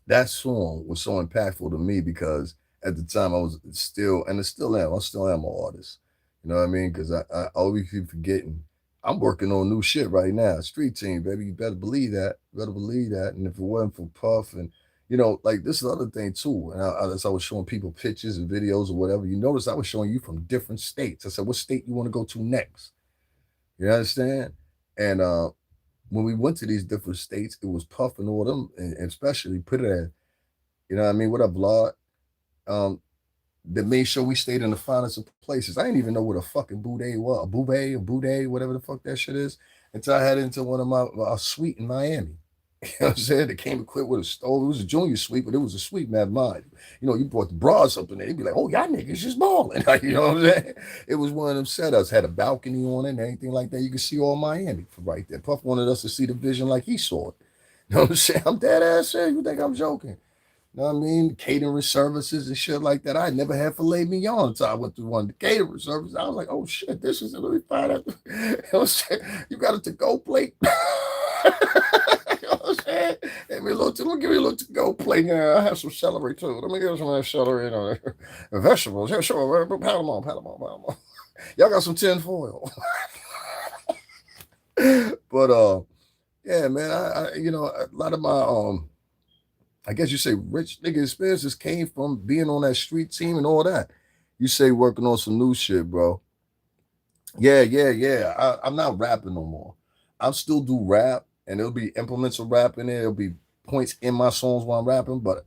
That song was so impactful to me because at the time I was still, and I still am an artist. You know what I mean? Because I always keep forgetting. I'm working on new shit right now. Street team, baby. You better believe that. You better believe that. And if it wasn't for Puff and like this is the other thing too. And as I was showing people pictures and videos or whatever, you notice I was showing you from different states. I said, what state you want to go to next? You understand? And when we went to these different states, it was Puff and all them, and especially Put It As, you know what I mean? What up, Vlad? Um, that made sure we stayed in the finest of places. I didn't even know what a fucking boudet was, a boubet, or boudet, whatever the fuck that shit is, until I had into one of my suite in Miami. You know what I'm saying? It came equipped with a stove. It was a junior suite, but it was a suite, man. Mine. You know, you brought the bras up in there. They'd be like, oh, y'all niggas just balling. You know what I'm saying? It was one of them setups, had a balcony on it and anything like that. You could see all Miami from right there. Puff wanted us to see the vision like he saw it. You know what I'm saying? I'm dead ass serious. You think I'm joking? You know what I mean? Catering services and shit like that. I never had filet mignon until I went through one of the catering services. I was like, oh shit, this is really fine. You know what I'm saying? You got a to-go plate. You know what I'm saying? Give me a little to-go plate. Yeah, I have some celery too. Let me get some of that celery and vegetables. Yeah, sure. Pat them on. Y'all got some tin foil. But yeah, man, I you know, a lot of my I guess you say rich nigga experiences came from being on that street team and all that. You say working on some new shit, bro. Yeah. I'm not rapping no more. I'll still do rap, and there'll be implements of rap in there. There'll be points in my songs while I'm rapping, but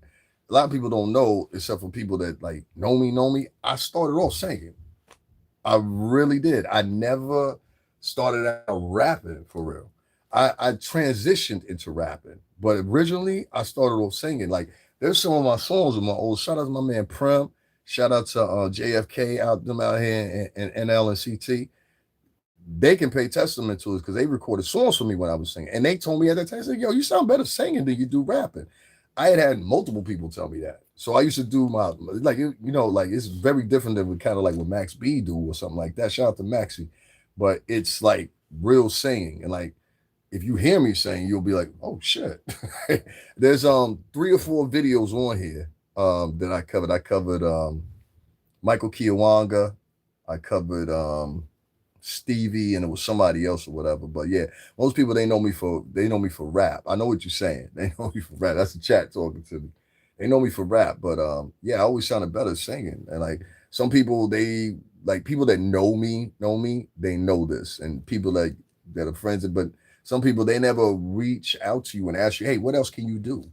a lot of people don't know, except for people that like know me. I started off singing. I really did. I never started out rapping for real. I transitioned into rapping, but originally I started off singing. Like there's some of my songs with my old. Shout out to my man Prim. Shout out to JFK out them out here in NL and CT. They can pay testament to it because they recorded songs for me when I was singing, and they told me at that time, I said, "Yo, you sound better singing than you do rapping." I had multiple people tell me that. So I used to do my like like it's very different than kind of like what Max B do or something like that. Shout out to Maxie, but it's like real singing, and like if you hear me sing, you'll be like, "Oh shit!" There's 3 or 4 videos on here that I covered. I covered Michael Kiwanga. I covered Stevie, and it was somebody else or whatever. But yeah, most people they know me for rap. I know what you're saying. They know me for rap. That's the chat talking to me. They know me for rap, but yeah, I always sounded better singing. And like some people, they like people that know me, they know this, and people that are friends. But some people they never reach out to you and ask you, hey, what else can you do?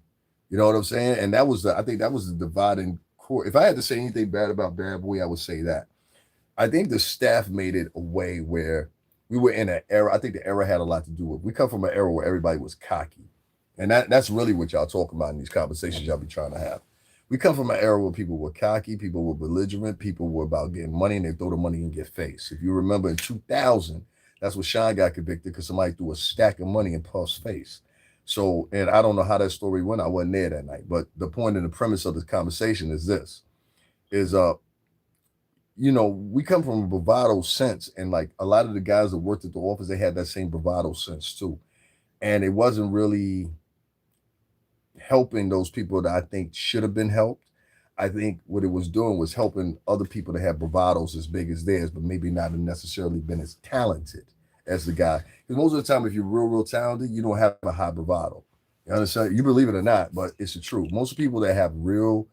You know what I'm saying? And I think that was the dividing core. If I had to say anything bad about Bad Boy, I would say that. I think the staff made it a way where we were in an era. I think the era had a lot to do with. We come from an era where everybody was cocky, and that's really what y'all talking about in these conversations y'all be trying to have. We come from an era where people were cocky, people were belligerent, people were about getting money, and they throw the money and get face. If you remember in 2000, that's when Sean got convicted because somebody threw a stack of money in Puff's face. So, and I don't know how that story went. I wasn't there that night, but the point and the premise of this conversation is this: is we come from a bravado sense, and like a lot of the guys that worked at the office, they had that same bravado sense too, and it wasn't really helping those people that I think should have been helped. I think what it was doing was helping other people to have bravados as big as theirs, but maybe not necessarily been as talented as the guy. Because most of the time, if you're real talented, you don't have a high bravado. You understand? You believe it or not, but it's the truth. Most people that have real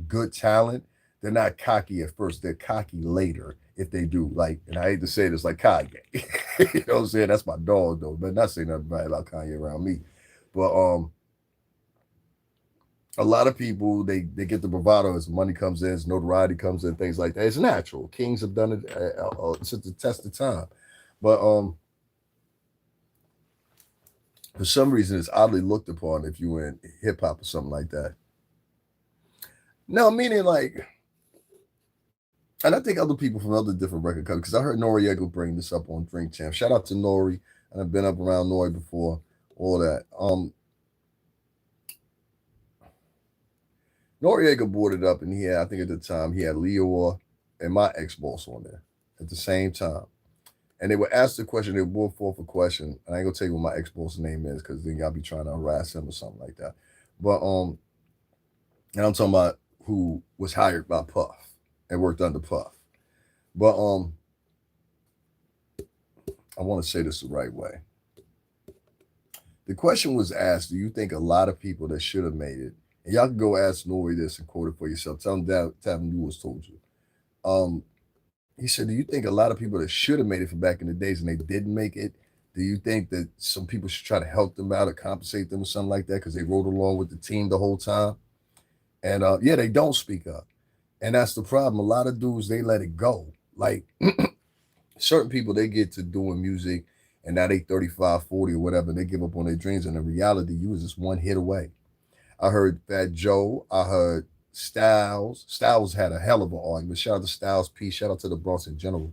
good talent, they're not cocky at first. They're cocky later if they do. Like, and I hate to say this, like Kanye. You know what I'm saying? That's my dog, though. But not saying nothing bad about Kanye around me. But a lot of people they get the bravado as money comes in, as notoriety comes in, things like that. It's natural. Kings have done it since the test of time. But for some reason, it's oddly looked upon if you were in hip hop or something like that. No, meaning like, and I think other people from other different record companies, because I heard Noriega bring this up on Drink Champ. Shout out to Nori, and I've been up around Nori before, all that. Noriega brought it up, and I think at the time, he had Leo and my ex-boss on there at the same time. And they would ask the question, they would brought forth a question, and I ain't gonna tell you what my ex-boss name is, because then y'all be trying to harass him or something like that. But and I'm talking about who was hired by Puff and worked under Puff. But I want to say this the right way. The question was asked, do you think a lot of people that should have made it, and y'all can go ask Nori this and quote it for yourself. Tell him that Tavin Lewis told you. He said, do you think a lot of people that should have made it from back in the days and they didn't make it, do you think that some people should try to help them out or compensate them or something like that because they rode along with the team the whole time? And yeah, they don't speak up. And that's the problem. A lot of dudes, they let it go. Like certain people, they get to doing music and now they 35, 40 or whatever, and they give up on their dreams. And in reality, you was just one hit away. I heard Fat Joe. I heard Styles. Styles had a hell of an argument. Shout out to Styles P. Shout out to the Bronx in general.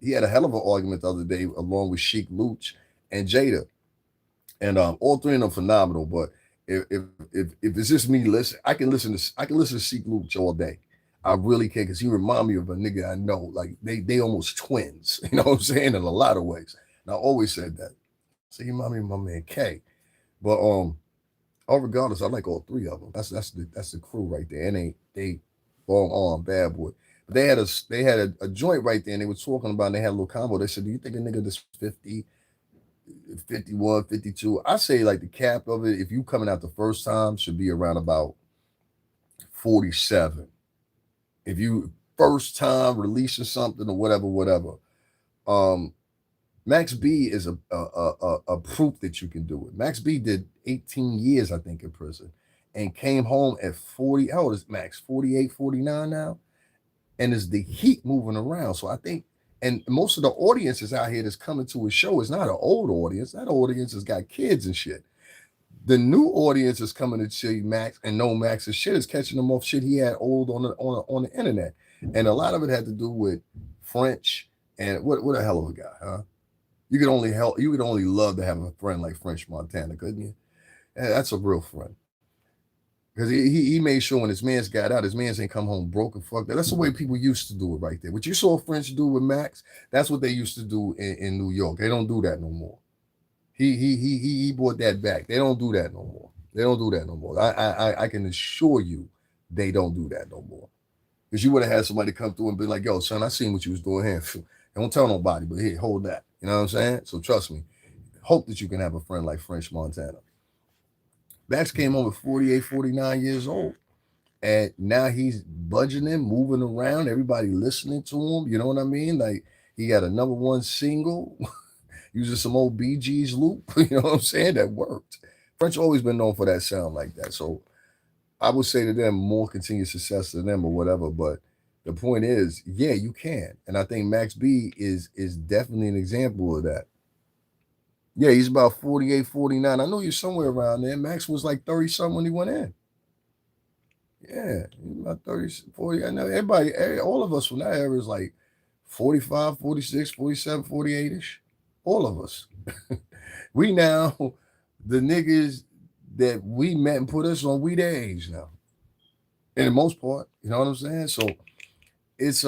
He had a hell of an argument the other day along with Sheik Luch and Jada. And all three of them phenomenal. But if it's just me listen, I can listen to Sheik Luch all day. I really can because he remind me of a nigga I know. Like they almost twins. You know what I'm saying? In a lot of ways. And I always said that. So he remind me of my man K. But all regardless, I like all three of them. That's the crew right there. And they long arm bad boy. But they had a joint right there, and they were talking about. And they had a little combo. They said, "Do you think a nigga that's 50, 51, 52?" I say like the cap of it, if you coming out the first time, should be around about 47. If you first time releasing something or whatever, whatever. Um, Max B is a proof that you can do it. Max B did 18 years, I think, in prison and came home at 40. How old is Max? 48, 49 now? And is the heat moving around. So I think, and most of the audiences out here that's coming to a show is not an old audience. That audience has got kids and shit. The new audience is coming to see Max and know Max's shit is catching them off shit he had old on the internet. And a lot of it had to do with French and what a hell of a guy, huh? You could only love to have a friend like French Montana, couldn't you? And that's a real friend. Because he made sure when his man's got out, his man's ain't come home broke and fucked up. That's the way people used to do it right there. What you saw French do with Max, that's what they used to do in New York. They don't do that no more. He brought that back. They don't do that no more. They don't do that no more. I can assure you they don't do that no more. Because you would have had somebody come through and be like, yo, son, I seen what you was doing here. Don't tell nobody, but here, hold that. You know what I'm saying? So trust me. Hope that you can have a friend like French Montana. Max came home at 48, 49 years old. And now he's budgeting, moving around, everybody listening to him. You know what I mean? Like he got a number one single using some old Bee Gees loop. You know what I'm saying? That worked. French always been known for that sound like that. So I would say to them, more continued success to them or whatever. But the point is, yeah, you can. And I think Max B is definitely an example of that. Yeah, he's about 48, 49. I know you're somewhere around there. Max was like 30 something when he went in. Yeah, he's about 30, 40. I know all of us from that era is like 45, 46, 47, 48 ish. All of us. We now, the niggas that we met and put us on, we their age now. In the most part, you know what I'm saying? So it's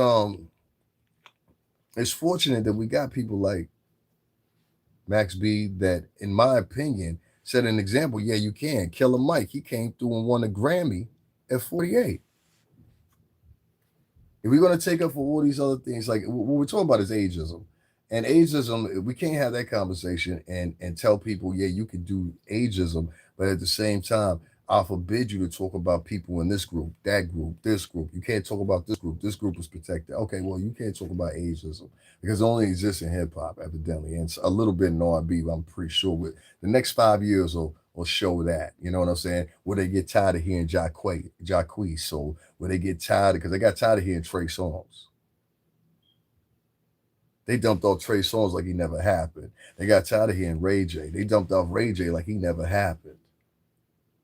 it's fortunate that we got people like Max B that, in my opinion, set an example. Yeah, you can. Killer Mike, he came through and won a Grammy at 48. If we're going to take up for all these other things, like what we're talking about is ageism. And ageism, we can't have that conversation and tell people, yeah, you can do ageism, but at the same time, I'll forbid you to talk about people in this group, that group, this group. You can't talk about this group. This group is protected. Okay, well, you can't talk about ageism because it only exists in hip hop, evidently, and it's a little bit in R&B. I'm pretty sure with the next 5 years will show that. You know what I'm saying? Where they get tired of hearing Jacquees, so where they get tired because they got tired of hearing Trey Songz. They dumped off Trey Songz like he never happened. They got tired of hearing Ray J. They dumped off Ray J like he never happened.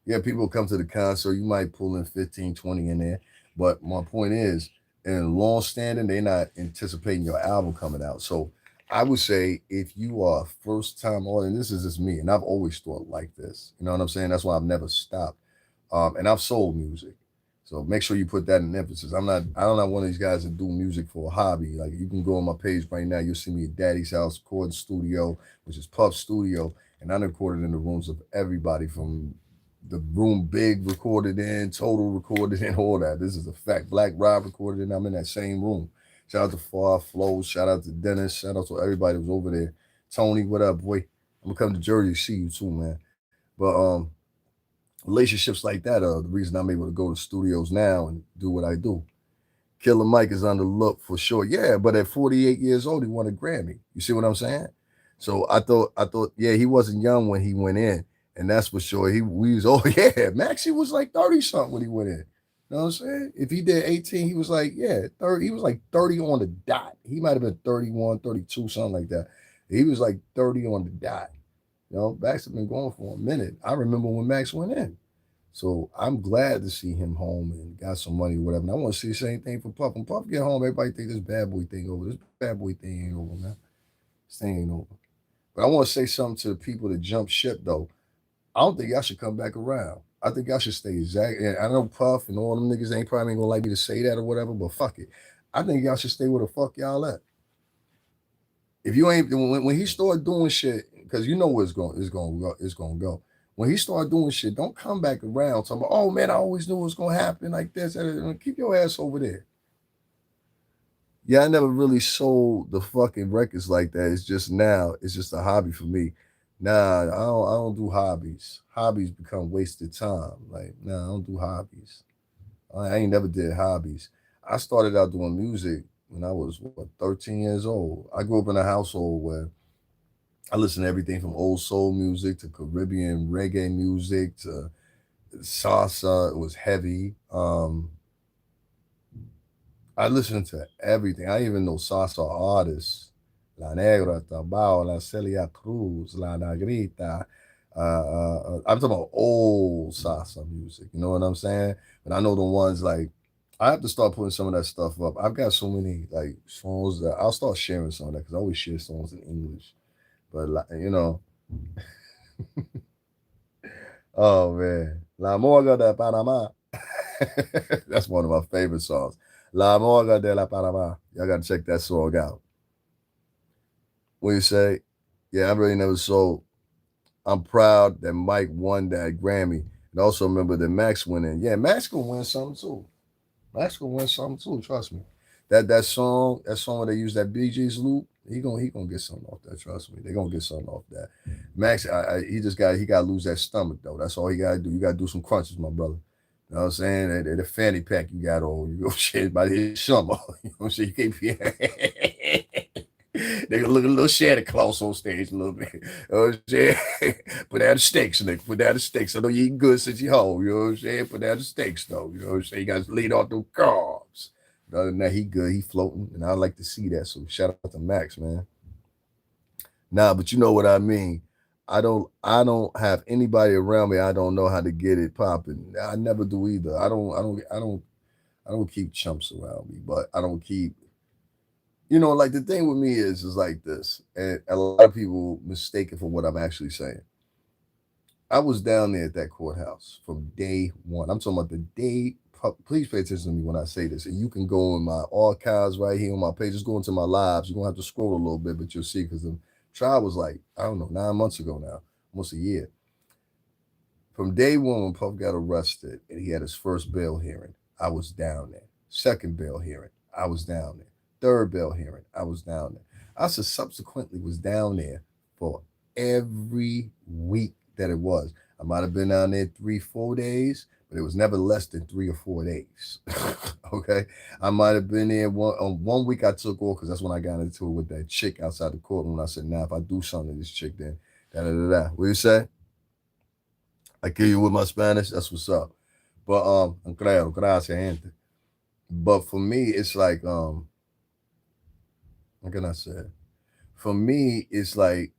Yeah, people come to the concert. You might pull in 15, 20 in there. But my point is, in long standing, they're not anticipating your album coming out. So I would say if you are a first time audience, this is just me, and I've always thought like this. You know what I'm saying? That's why I've never stopped. And I've sold music. So make sure you put that in emphasis. I'm not one of these guys that do music for a hobby. Like you can go on my page right now, you'll see me at Daddy's House Recording Studio, which is Puff Studio, and I recorded in the rooms of everybody from the room Big recorded in, Total recorded in, all that. This is a fact. Black Rob recorded in. I'm in that same room. Shout out to Far Flow. Shout out to Dennis. Shout out to everybody that was over there. Tony, what up, boy? I'm gonna come to Jersey to see you too, man. But relationships like that are the reason I'm able to go to studios now and do what I do. Killer Mike is on the look for sure. Yeah, but at 48 years old, he won a Grammy. You see what I'm saying? So I thought, yeah, he wasn't young when he went in, and that's for sure. We was, oh yeah, Maxie was like 30 something when he went in. You know what I'm saying? If he did 18, he was like, yeah, 30. He was like 30 on the dot. He might have been 31, 32, something like that. He was like 30 on the dot. You know, Max had been going for a minute. I remember when Max went in. So I'm glad to see him home and got some money or whatever. And I want to see the same thing for Puff. When Puff get home, everybody think this bad boy thing over. This bad boy thing ain't over, man. This thing ain't over. But I want to say something to the people that jump ship, though. I don't think y'all should come back around. I think y'all should stay exact. And I know Puff and all them niggas ain't probably gonna like me to say that or whatever, but fuck it. I think y'all should stay where the fuck y'all at. If you ain't when he start doing shit, because you know where it's gonna go. When he start doing shit, don't come back around talking about, oh man, I always knew it was gonna happen like this. Keep your ass over there. Yeah, I never really sold the fucking records like that. It's just now, it's just a hobby for me. Nah, I don't do hobbies. Hobbies become wasted time. Like, nah, I don't do hobbies. I ain't never did hobbies. I started out doing music when I was 13 years old. I grew up in a household where I listened to everything from old soul music to Caribbean reggae music to salsa. It was heavy. I listen to everything. I even know salsa artists. La Negra, Tabao, La Celia Cruz, La Negrita. I'm talking about old salsa music. You know what I'm saying? But I know the ones like, I have to start putting some of that stuff up. I've got so many like songs that I'll start sharing some of that because I always share songs in English. But like, oh man, La Morga de Panama. That's one of my favorite songs. La Morga de la Panama. Y'all got to check that song out. What you say? Yeah, I really never sold. I'm proud that Mike won that Grammy. And also remember that Max went in. Yeah, Max gonna win something too. Max gonna win something too. Trust me. That song where they use that BG's loop. He gonna get something off that. Trust me. They gonna get something off that. Max, he got to lose that stomach though. That's all he got to do. You got to do some crunches, my brother. You know what I'm saying? The fanny pack you got on, you go shit by this summer. You know what I'm saying? You can't be. They gonna look a little Santa Claus on stage a little bit. You know what I'm saying? Put out the steaks, nigga. Put out the steaks. I know you eating good since you home. You know what I'm saying? Put out the steaks, though. You know what I'm saying? You got to lead off those carbs. But other than that, he good. He floating, and I like to see that. So shout out to Max, man. Nah, but you know what I mean. I don't have anybody around me. I don't know how to get it popping. I never do either. I don't keep chumps around me, but I don't keep like the thing with me is like this, and a lot of people mistake it for what I'm actually saying. I was down there at that courthouse from day one. I'm talking about the day. Please pay attention to me when I say this, and you can go in my archives right here on my page. Just go into my lives. You're gonna have to scroll a little bit, but you'll see because the trial was like I don't know 9 months ago now, almost a year. From day one when Puff got arrested and he had his first bail hearing, I was down there. Second bail hearing, I was down there. Third bail hearing, I was down there. I subsequently was down there for every week that it was. I might have been down there 3, 4 days, but it was never less than 3 or 4 days. Okay, I might have been there one week. I took off because that's when I got into it with that chick outside the courtroom. I said, "Now, if I do something to this chick, then da da da da." What you say? I kill you with my Spanish. That's what's up. But claro, gracias, gente. But for me, it's like what can I say? For me, it's like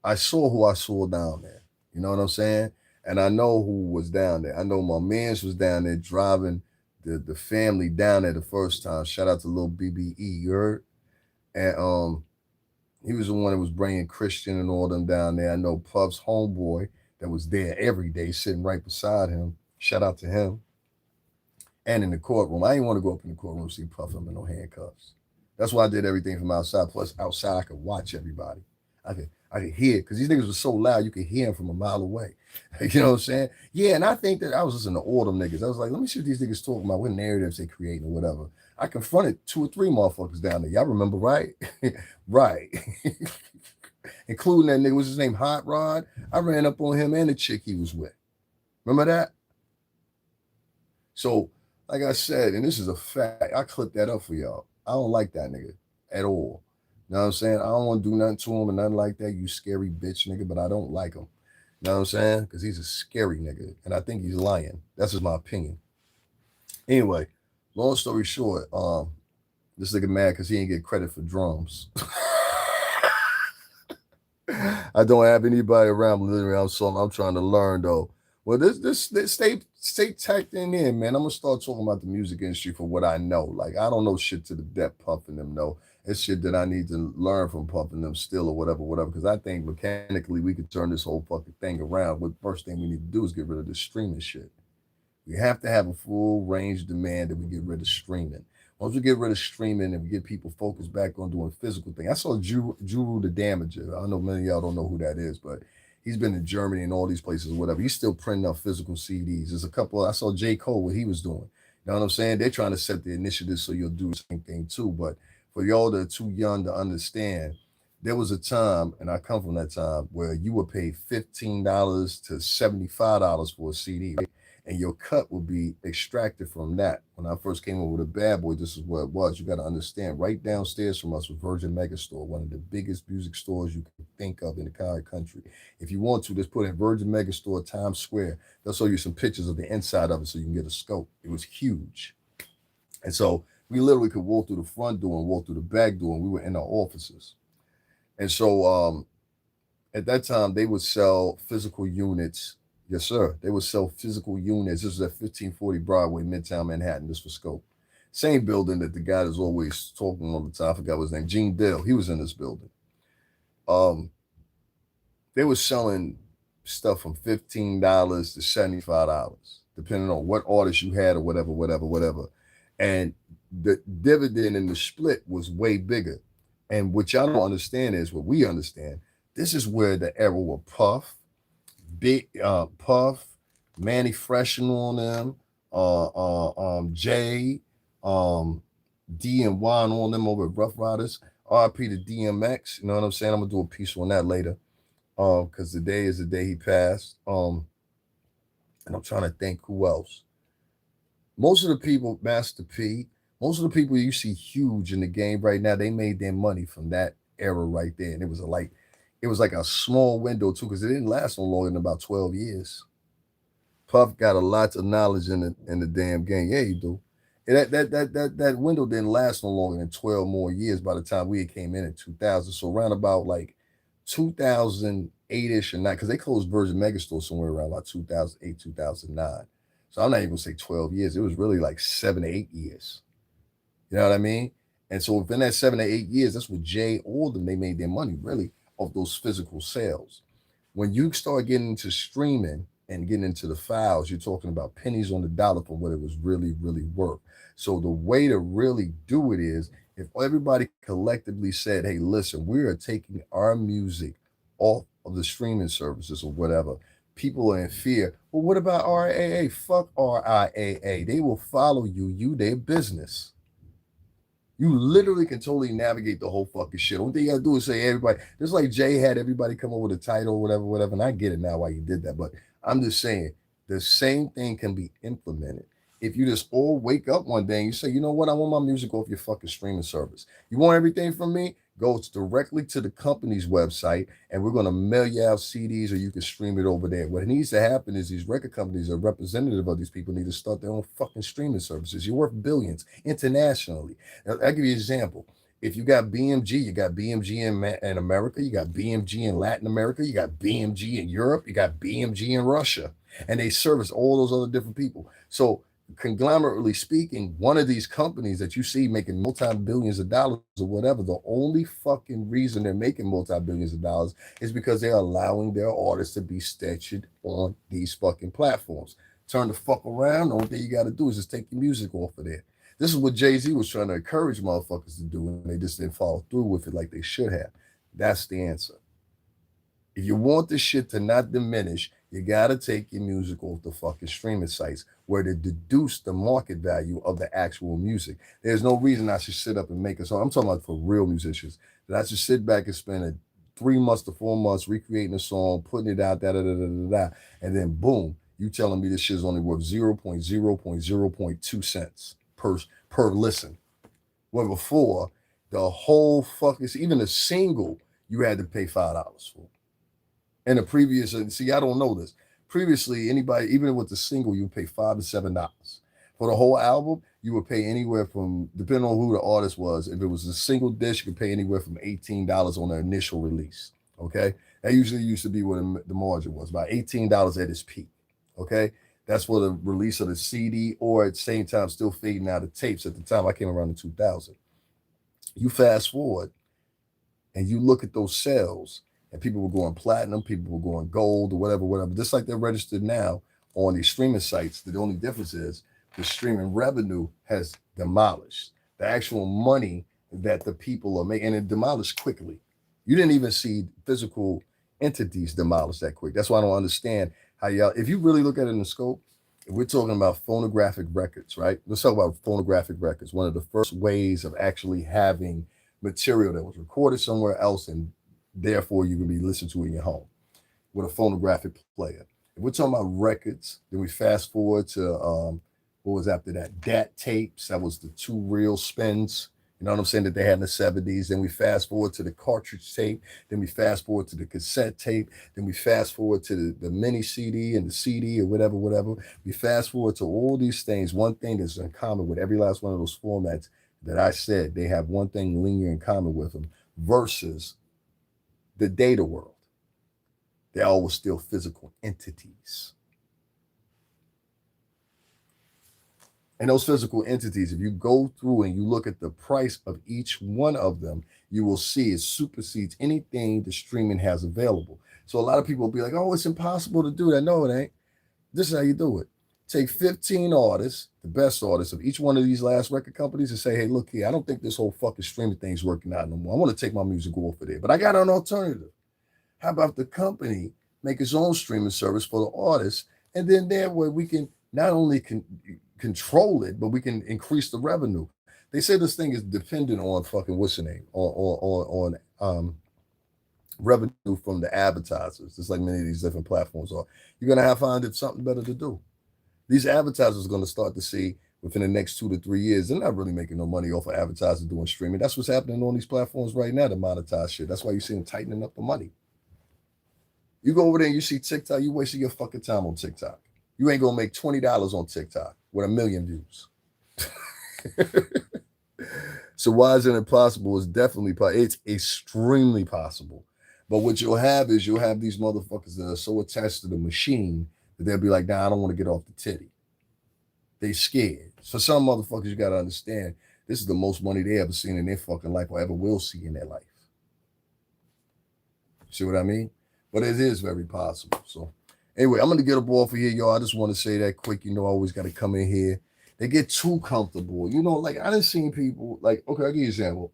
I saw who I saw down there. You know what I'm saying? And I know who was down there. I know my man's was down there driving the family down there the first time. Shout out to little BBE, you heard? And he was the one that was bringing Christian and all them down there. I know Puff's homeboy that was there every day, sitting right beside him. Shout out to him. And in the courtroom, I didn't want to go up in the courtroom see Puff him in no handcuffs. That's why I did everything from outside. Plus, outside I could watch everybody. I could hear because these niggas were so loud you could hear them from a mile away. You know what I'm saying? Yeah, and I think that I was listening to all them niggas. I was like, let me see what these niggas talking about, what narratives they creating or whatever. I confronted 2 or 3 motherfuckers down there. Y'all remember, right? Right. Including that nigga, what's his name? Hot Rod. I ran up on him and the chick he was with. Remember that? So, like I said, and this is a fact, I clipped that up for y'all. I don't like that nigga at all. You know what I'm saying? I don't want to do nothing to him or nothing like that, you scary bitch nigga, but I don't like him. You know what I'm saying? Because he's a scary nigga. And I think he's lying. That's just my opinion. Anyway, long story short, this nigga mad because he ain't get credit for drums. I don't have anybody around me. Literally, I'm trying to learn though. Well, this stay tacked in, man. I'm gonna start talking about the music industry for what I know. Like I don't know shit to the depth Puff and them know. It's shit that I need to learn from Puff and them still or whatever. Because I think mechanically we could turn this whole fucking thing around. But first thing we need to do is get rid of the streaming shit. We have to have a full range demand that we get rid of streaming. Once we get rid of streaming and we get people focused back on doing physical things. I saw Juru the Damager. I know many of y'all don't know who that is, but he's been in Germany and all these places, whatever. He's still printing out physical CDs. There's a couple. I saw J. Cole, what he was doing. You know what I'm saying? They're trying to set the initiative so you'll do the same thing too. But for y'all that are too young to understand, there was a time, and I come from that time, where you would pay $15 to $75 for a CD, right? And your cut would be extracted from that. When I first came over with a Bad Boy, this is what it was. You got to understand, right downstairs from us was Virgin Megastore, one of the biggest music stores you can think of in the entire country. If you want to, just put in Virgin Megastore, Times Square. They'll show you some pictures of the inside of it so you can get a scope. It was huge. And so we literally could walk through the front door and walk through the back door, and we were in our offices. And so at that time, they would sell physical units. Yes, sir. They would sell physical units. This was at 1540 Broadway, Midtown Manhattan. This was Scope. Same building that the guy that's always talking all the time. I forgot his name. Gene Dill. He was in this building. Um, they were selling stuff from $15 to $75, depending on what artist you had or whatever. And the dividend in the split was way bigger. And what y'all don't understand is what we understand. This is where the era of Puff, Big Puff, Manny Freshen on them, Jay, um, D and Y on them over at Rough Riders. RP to DMX. You know what I'm saying? I'm gonna do a piece on that later. Because today is the day he passed. And I'm trying to think who else. Most of the people, Master P, most of the people you see huge in the game right now, they made their money from that era right there. And it was like a small window too, because it didn't last no longer than about 12 years. Puff got a lot of knowledge in the damn game. Yeah, you do. And that window didn't last no longer than 12 more years by the time we came in 2000. So around about like 2008-ish or not, because they closed Virgin Megastore somewhere around about 2008, 2009. So I'm not even gonna say 12 years. It was really like 7 to 8 years. You know what I mean? And so within that 7 to 8 years, that's what Jay or them, they made their money really off those physical sales. When you start getting into streaming and getting into the files, you're talking about pennies on the dollar for what it was really worth. So the way to really do it is if everybody collectively said, hey, listen, we are taking our music off of the streaming services or whatever, people are in fear. Well, what about RIAA? Fuck RIAA. They will follow you, their business. You literally can totally navigate the whole fucking shit. Only thing you gotta do is say everybody, just like Jay had everybody come up with a title, whatever. And I get it now why you did that, but I'm just saying the same thing can be implemented. If you just all wake up one day and you say, you know what, I want my music off your fucking streaming service. You want everything from me? Go directly to the company's website and we're going to mail you out CDs or you can stream it over there. What needs to happen is these record companies are representative of these people need to start their own fucking streaming services. You're worth billions internationally. I'll give you an example. If you got BMG, you got BMG in America, you got BMG in Latin America, you got BMG in Europe, you got BMG in Russia, and they service all those other different people. So conglomerately speaking, one of these companies that you see making multi-billions of dollars or whatever, the only fucking reason they're making multi-billions of dollars is because they're allowing their artists to be statured on these fucking platforms. Turn the fuck around. The only thing you got to do is just take your music off of there. This is what Jay-Z was trying to encourage motherfuckers to do, and they just didn't follow through with it like they should have. That's the answer. If you want this shit to not diminish, you gotta take your music off the fucking streaming sites where they deduce the market value of the actual music. There's no reason I should sit up and make a song. I'm talking about for real musicians. That I should sit back and spend 3 months to 4 months recreating a song, putting it out, and then boom, you telling me this shit's only worth 0.0.0.2 cents per listen. When before, the whole fucking, even a single, you had to pay $5 for. In the previous, see, I don't know this. Previously, anybody, even with the single, you pay $5 to $7. For the whole album, you would pay anywhere from, depending on who the artist was, if it was a single disc, you could pay anywhere from $18 on the initial release. Okay. That usually used to be what the margin was, about $18 at its peak. Okay. That's for the release of the CD, or at the same time, still fading out of tapes at the time I came around in 2000. You fast forward and you look at those sales, and people were going platinum, people were going gold, or whatever, whatever. Just like they're registered now on these streaming sites. The only difference is the streaming revenue has demolished the actual money that the people are making, and it demolished quickly. You didn't even see physical entities demolished that quick. That's why I don't understand how y'all, if you really look at it in the scope, if we're talking about phonographic records, right? Let's talk about phonographic records. One of the first ways of actually having material that was recorded somewhere else, and therefore you can be listened to in your home with a phonographic player. If we're talking about records, then we fast forward to what was after that? DAT tapes. That was the two reel spins. You know what I'm saying? That they had in the 70s. Then we fast forward to the cartridge tape. Then we fast forward to the cassette tape. Then we fast forward to the mini CD and the CD or whatever, whatever. We fast forward to all these things. One thing that's in common with every last one of those formats that I said, they have one thing linear in common with them versus the data world. They're always still physical entities. And those physical entities, if you go through and you look at the price of each one of them, you will see it supersedes anything the streaming has available. So a lot of people will be like, oh, it's impossible to do that. No, it ain't. This is how you do it. Take 15 artists, the best artists of each one of these last record companies, and say, hey, look here, I don't think this whole fucking streaming thing's working out no more. I want to take my music off of there, but I got an alternative. How about the company make its own streaming service for the artists, and then that way we can not only control it, but we can increase the revenue. They say this thing is dependent on fucking what's the name on revenue from the advertisers, just like many of these different platforms are. You're gonna have to find it something better to do. These advertisers are gonna start to see within the next 2 to 3 years, they're not really making no money off of advertising doing streaming. That's what's happening on these platforms right now to monetize shit. That's why you see them tightening up the money. You go over there and you see TikTok, you wasting your fucking time on TikTok. You ain't gonna make $20 on TikTok with 1 million views. So why is it impossible? It's definitely possible. It's extremely possible. But what you'll have is you'll have these motherfuckers that are so attached to the machine that they'll be like, nah, I don't want to get off the titty. They scared. For some motherfuckers, you gotta understand, this is the most money they ever seen in their fucking life or ever will see in their life. See what I mean? But it is very possible. So anyway, I'm gonna get up off of here, y'all. I just want to say that quick. You know, I always got to come in here. They get too comfortable. You know, like I done seen people like, okay, I'll give you an example.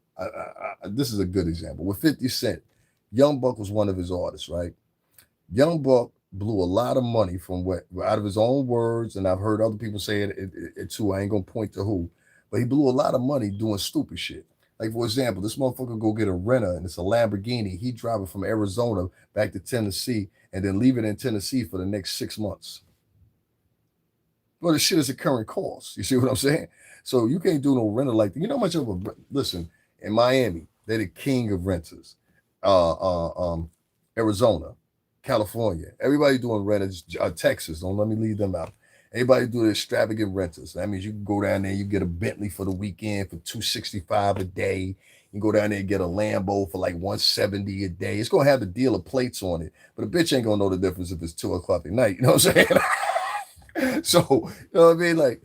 This is a good example. With 50 Cent, Young Buck was one of his artists, right? Young Buck blew a lot of money from what out of his own words, and I've heard other people say it too. I ain't gonna point to who, but he blew a lot of money doing stupid shit. Like for example, this motherfucker go get a renter, and it's a Lamborghini. He driving from Arizona back to Tennessee, and then leave it in Tennessee for the next 6 months. Well, the shit is a current cost. You see what I'm saying? So you can't do no renter like that. You know how much of a listen in Miami? They're the king of renters. Arizona, California, everybody doing renters. Texas, don't let me leave them out. Everybody do the extravagant renters. That means you can go down there, you get a Bentley for the weekend for $265 a day. You go down there and get a Lambo for like $170 a day. It's gonna have the dealer plates on it, but a bitch ain't gonna know the difference if it's 2 o'clock at night. You know what I'm saying? So, you know what I mean? Like,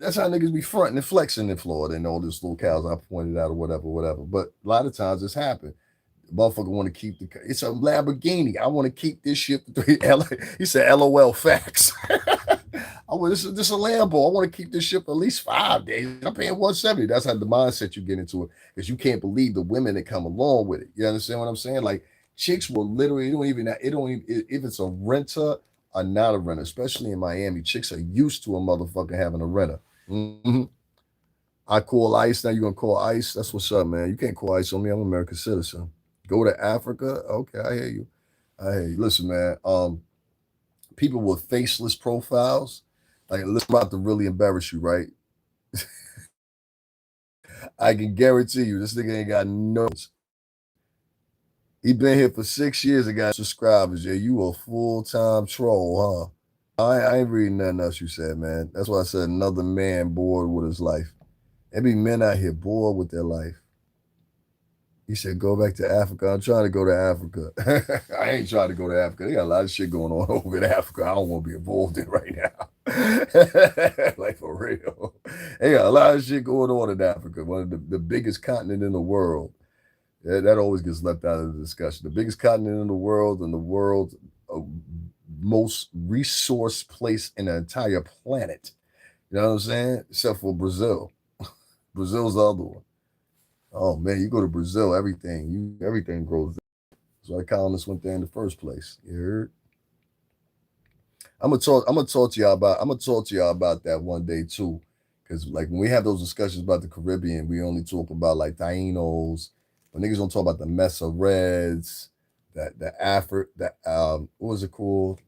that's how niggas be fronting and flexing in Florida and all these little cows I pointed out or whatever, whatever. But a lot of times it's happened. The motherfucker want to keep it's a Lamborghini. I want to keep this shit for 3. He said, LOL facts. This is a Lambo. I want to keep this shit for at least 5 days. I'm paying $170. That's how the mindset you get into it. Because you can't believe the women that come along with it. You understand what I'm saying? Like, chicks will literally, if it's a renter, are not a renter, especially in Miami. Chicks are used to a motherfucker having a renter. Mm-hmm. I call ICE. Now you're going to call ICE? That's what's up, man. You can't call ICE on me. I'm an American citizen. Go to Africa? Okay, I hear you. I hear you. Listen, man. People with faceless profiles, like, listen, I'm about to really embarrass you, right? I can guarantee you, this nigga ain't got no. He been here for 6 years and got subscribers. Yeah, you a full-time troll, huh? I ain't reading nothing else you said, man. That's why I said another man bored with his life. There be men out here bored with their life. He said, go back to Africa. I'm trying to go to Africa. I ain't trying to go to Africa. They got a lot of shit going on over in Africa. I don't want to be involved in right now. Like, for real. They got a lot of shit going on in Africa. One of the biggest continent in the world. That always gets left out of the discussion. The biggest continent in the world and the world's uh, most resource place in the entire planet. You know what I'm saying? Except for Brazil. Brazil's the other one. Oh man, you go to Brazil, everything grows. That's why colonists went there in the first place. You heard? I'm gonna talk to y'all about that one day too. Cause like when we have those discussions about the Caribbean, we only talk about like Tainos, but niggas don't talk about the Mesa Reds, that the Afri the what was it called?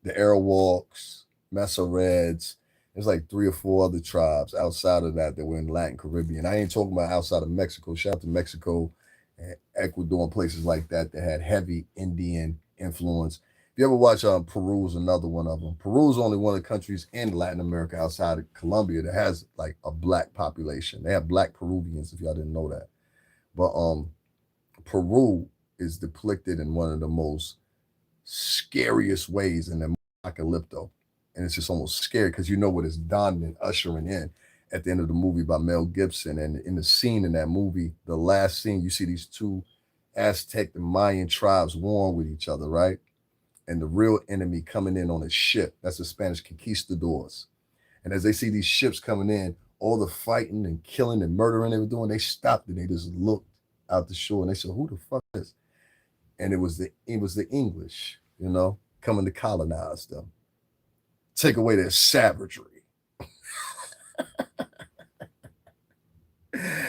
The Arawaks, Mesa Reds. There's like three or four other tribes outside of that were in Latin Caribbean. I ain't talking about outside of Mexico. Shout out to Mexico and Ecuador and places like that that had heavy Indian influence. If you ever watch Peru's another one of them. Peru's only one of the countries in Latin America outside of Colombia that has like a black population. They have black Peruvians, if y'all didn't know that. But Peru is depicted in one of the most scariest ways in the apocalypto. And it's just almost scary because you know what it's donning and ushering in at the end of the movie by Mel Gibson. And in the scene in that movie, the last scene, you see these two Aztec and Mayan tribes warring with each other, right? And the real enemy coming in on a ship. That's the Spanish conquistadors. And as they see these ships coming in, all the fighting and killing and murdering they were doing, they stopped and they just looked out the shore and they said, "Who the fuck is?" And it was the English, coming to colonize them, take away their savagery,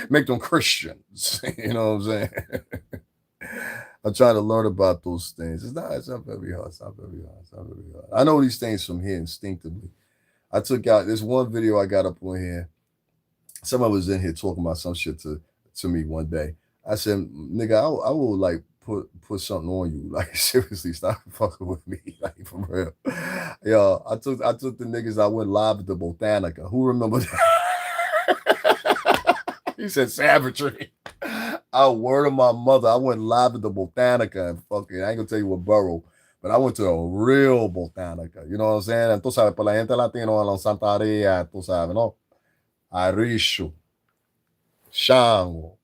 make them Christians. You know what I'm saying? I'm trying to learn about those things. It's not very hard. It's not very hard. It's not very hard. I know these things from here instinctively. I took out this one video I got up on here. Someone was in here talking about some shit to me one day. I said, "Nigga, I will like put something on you. Like seriously, stop fucking with me. Like for real." Yo, I took the niggas. I went live at the Botanica. Who remembers? He said savagery. I word of my mother. I went live at the Botanica and fucking, I ain't gonna tell you what borough, but I went to a real Botanica. You know what I'm saying? Tú sabes, por la gente latino en la Santaria, tú sabes, ¿no? Arishu, Shango.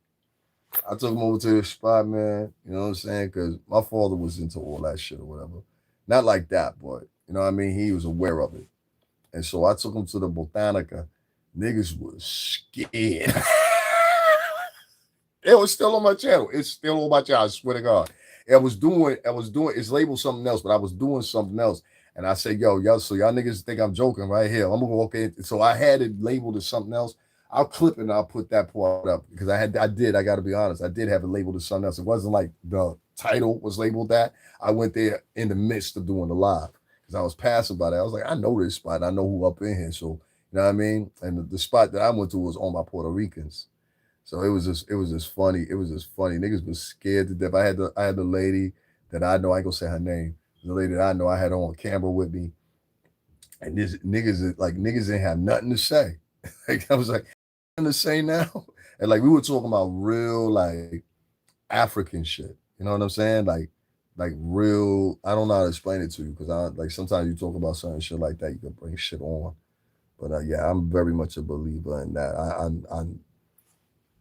I took him over to the spot, man. You know what I'm saying? Because my father was into all that shit or whatever. Not like that, but you know what I mean? He was aware of it. And so I took him to the Botanica. Niggas was scared. It was still on my channel. It's still on my channel. I swear to God. I was doing, it's labeled something else, but I was doing something else. And I said, yo, y'all, so y'all niggas think I'm joking right here. I'm gonna walk in. So I had it labeled as something else. I'll clip it and I'll put that part up because I gotta be honest, I did have it labeled as something else. It wasn't like the title was labeled that. I went there in the midst of doing the live because I was passing by that. I was like, I know this spot. I know who up in here. So you know what I mean? And the spot that I went to was on my Puerto Ricans. So it was just funny. It was just funny. Niggas was scared to death. I had the lady that I know, I ain't gonna say her name. The lady that I know, I had her on camera with me. And this niggas didn't have nothing to say. Like I was like, nothing to say now. And like we were talking about real like African shit. You know what I'm saying? Like real, I don't know how to explain it to you because I like sometimes you talk about certain shit like that, you can bring shit on. But yeah, I'm very much a believer in that. I'm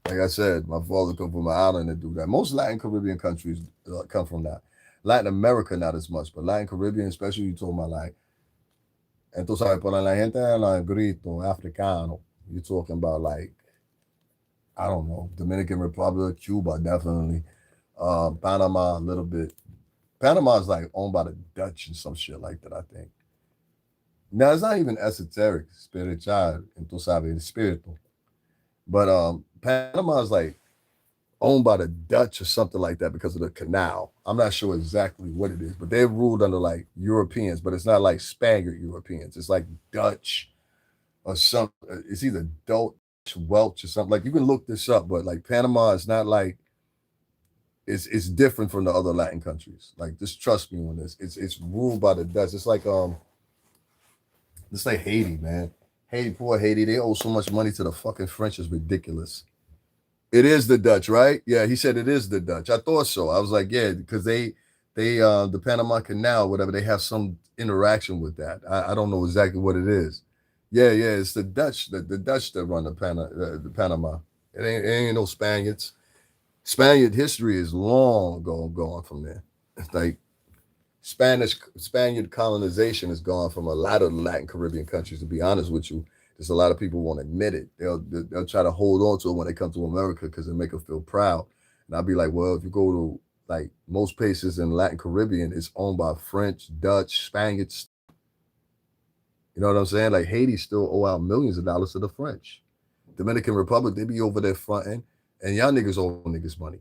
like I said, my father come from an island that do that. Most Latin Caribbean countries come from that. Latin America, not as much, but Latin Caribbean, especially you talking about like, entonces, para la gente la grito africano, you're talking about like, I don't know, Dominican Republic, Cuba, definitely. Panama, a little bit. Panama is like owned by the Dutch and some shit like that, I think. Now, it's not even esoteric, spiritual, entonces, espiritual. But Panama is like owned by the Dutch or something like that because of the canal. I'm not sure exactly what it is, but they're ruled under like Europeans, but it's not like Spaniard Europeans. It's like Dutch or something. It's either Dutch, Welch or something. Like you can look this up, but like Panama is not like it's different from the other Latin countries. Like just trust me on this. It's ruled by the Dutch. It's like It's like Haiti, man. Haiti, poor Haiti. They owe so much money to the fucking French. It's ridiculous. It is the Dutch, right? Yeah, he said it is the Dutch. I thought so. I was like, yeah, because they the Panama Canal, whatever, they have some interaction with that. I don't know exactly what it is. Yeah, yeah, it's the Dutch, the Dutch that run the Panama. It ain't no Spaniards. Spaniard history is long gone from there. It's like Spaniard colonization is gone from a lot of the Latin Caribbean countries. To be honest with you, there's a lot of people won't admit it. They'll try to hold on to it when they come to America because they make them feel proud. And I'll be like, well, if you go to like most places in Latin Caribbean, it's owned by French, Dutch, Spaniards. You know what I'm saying? Like Haiti still owe out millions of dollars to the French. Dominican Republic, they be over there fronting, and y'all niggas owe niggas money.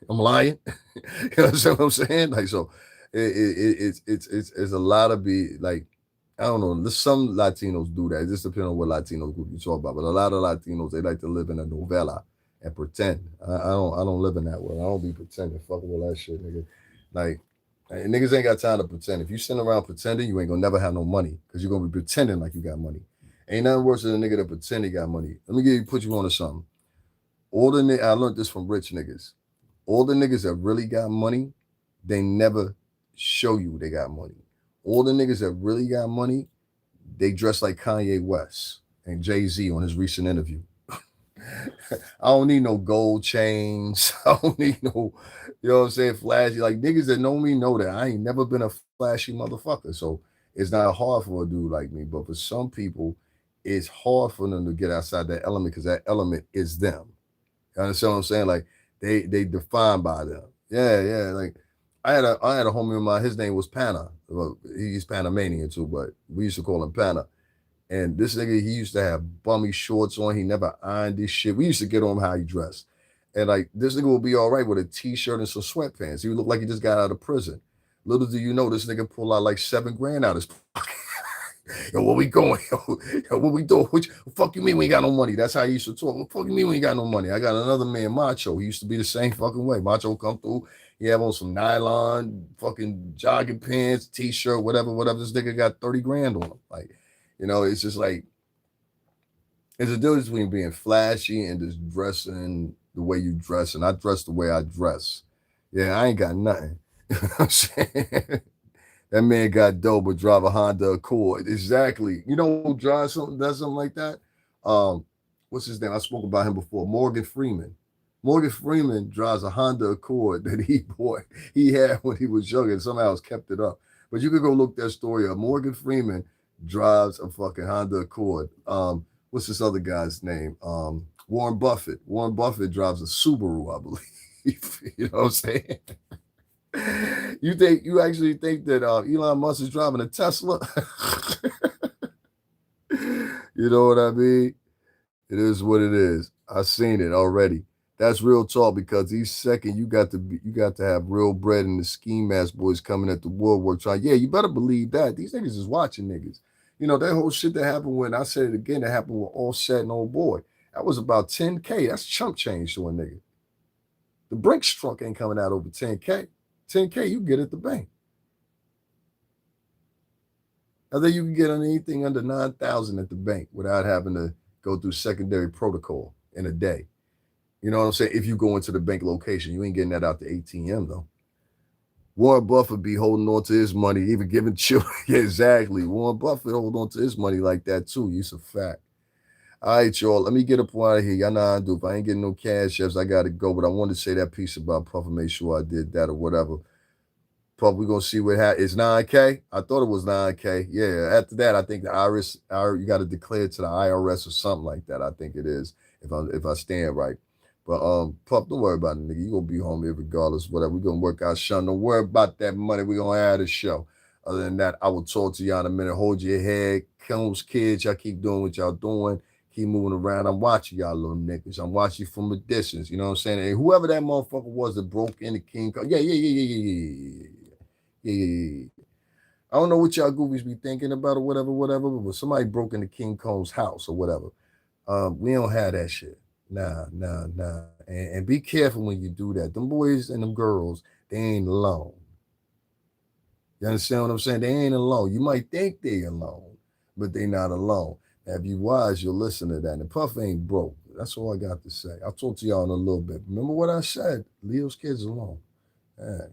I'm lying. You know what I'm saying? Like so, it's a lot of be like I don't know. There's some Latinos do that. It just depends on what Latino group you talk about. But a lot of Latinos they like to live in a novella and pretend. I don't live in that world. I don't be pretending. Fuck all that shit, nigga. Like niggas ain't got time to pretend. If you sitting around pretending, you ain't gonna never have no money because you're gonna be pretending like you got money. Ain't nothing worse than a nigga that pretend he got money. Let me put you on to something. All the I learned this from rich niggas. All the niggas that really got money, they never show you they got money. All the niggas that really got money, they dress like Kanye West and Jay-Z on his recent interview. I don't need no gold chains. I don't need no, you know what I'm saying, flashy. Like niggas that know me know that I ain't never been a flashy motherfucker. So it's not hard for a dude like me. But for some people, it's hard for them to get outside that element because that element is them. You understand what I'm saying? Like they defined by them. Yeah, yeah. Like I had a homie of mine. His name was Pana. Well, he's Panamanian too, but we used to call him Pana. And this nigga, he used to have bummy shorts on. He never ironed this shit. We used to get on how he dressed. And like this nigga would be all right with a t-shirt and some sweatpants. He would look like he just got out of prison. Little do you know, this nigga pull out like 7 grand out his pocket. Yo, where we going? Yo, what we doing? Which fuck you mean we ain't got no money? That's how he used to talk. What fuck you mean we ain't got no money? I got another man, Macho. He used to be the same fucking way. Macho come through. He have on some nylon, fucking jogging pants, t-shirt, whatever. This nigga got 30 grand on him. Like, it's just like there's a difference between being flashy and just dressing the way you dress. And I dress the way I dress. Yeah, I ain't got nothing. You know what I'm saying? That man got dope, but drive a Honda Accord. Exactly. You know who drives something, does something like that? What's his name? I spoke about him before. Morgan Freeman. Morgan Freeman drives a Honda Accord that he bought. He had when he was young and somehow has kept it up. But you could go look that story up. Morgan Freeman drives a fucking Honda Accord. What's this other guy's name? Warren Buffett. Warren Buffett drives a Subaru, I believe. You know what I'm saying? You actually think that Elon Musk is driving a Tesla? You know what I mean? It is what it is. I've seen it already. That's real talk because each second you got to have real bread and the scheme ass boys coming at the woodwork trying. Yeah, you better believe that. These niggas is watching niggas. That whole shit that happened when I said it again, that happened with Offset and Old Boy. That was about 10K. That's chump change to a nigga. The Brinks truck ain't coming out over 10K. 10K, you get at the bank. I think you can get on anything under 9,000 at the bank without having to go through secondary protocol in a day. You know what I'm saying? If you go into the bank location, you ain't getting that out the ATM though. Warren Buffett be holding on to his money, even giving children. Yeah, exactly. Warren Buffett hold on to his money like that too. It's a fact. All right, y'all. Let me get up out of here. Y'all know how I do. If I ain't getting no cash apps, I gotta go. But I wanted to say that piece about Puff and make sure I did that or whatever. Puff, we're gonna see what happens. It's 9K. I thought it was 9K. Yeah. After that, I think the IRS, you got to declare to the IRS or something like that. I think it is. If I stand right. But Puff, don't worry about it, nigga. You gonna be home here regardless. Whatever. We're gonna work out, Sean. Don't worry about that money. We're gonna have a show. Other than that, I will talk to y'all in a minute. Hold your head. Combs, kids, y'all keep doing what y'all doing. Keep moving around. I'm watching y'all little niggas. I'm watching you from a distance. You know what I'm saying? And whoever that motherfucker was that broke into King Kong. Yeah. I don't know what y'all goofies be thinking about or whatever, but somebody broke into King Kong's house or whatever. We don't have that shit. Nah. And be careful when you do that. Them boys and them girls, they ain't alone. You understand what I'm saying? They ain't alone. You might think they alone, but they not alone. Now, if you wise, you'll listen to that. And Puff ain't broke. That's all I got to say. I'll talk to y'all in a little bit. Remember what I said? Leave those kids alone. Yeah.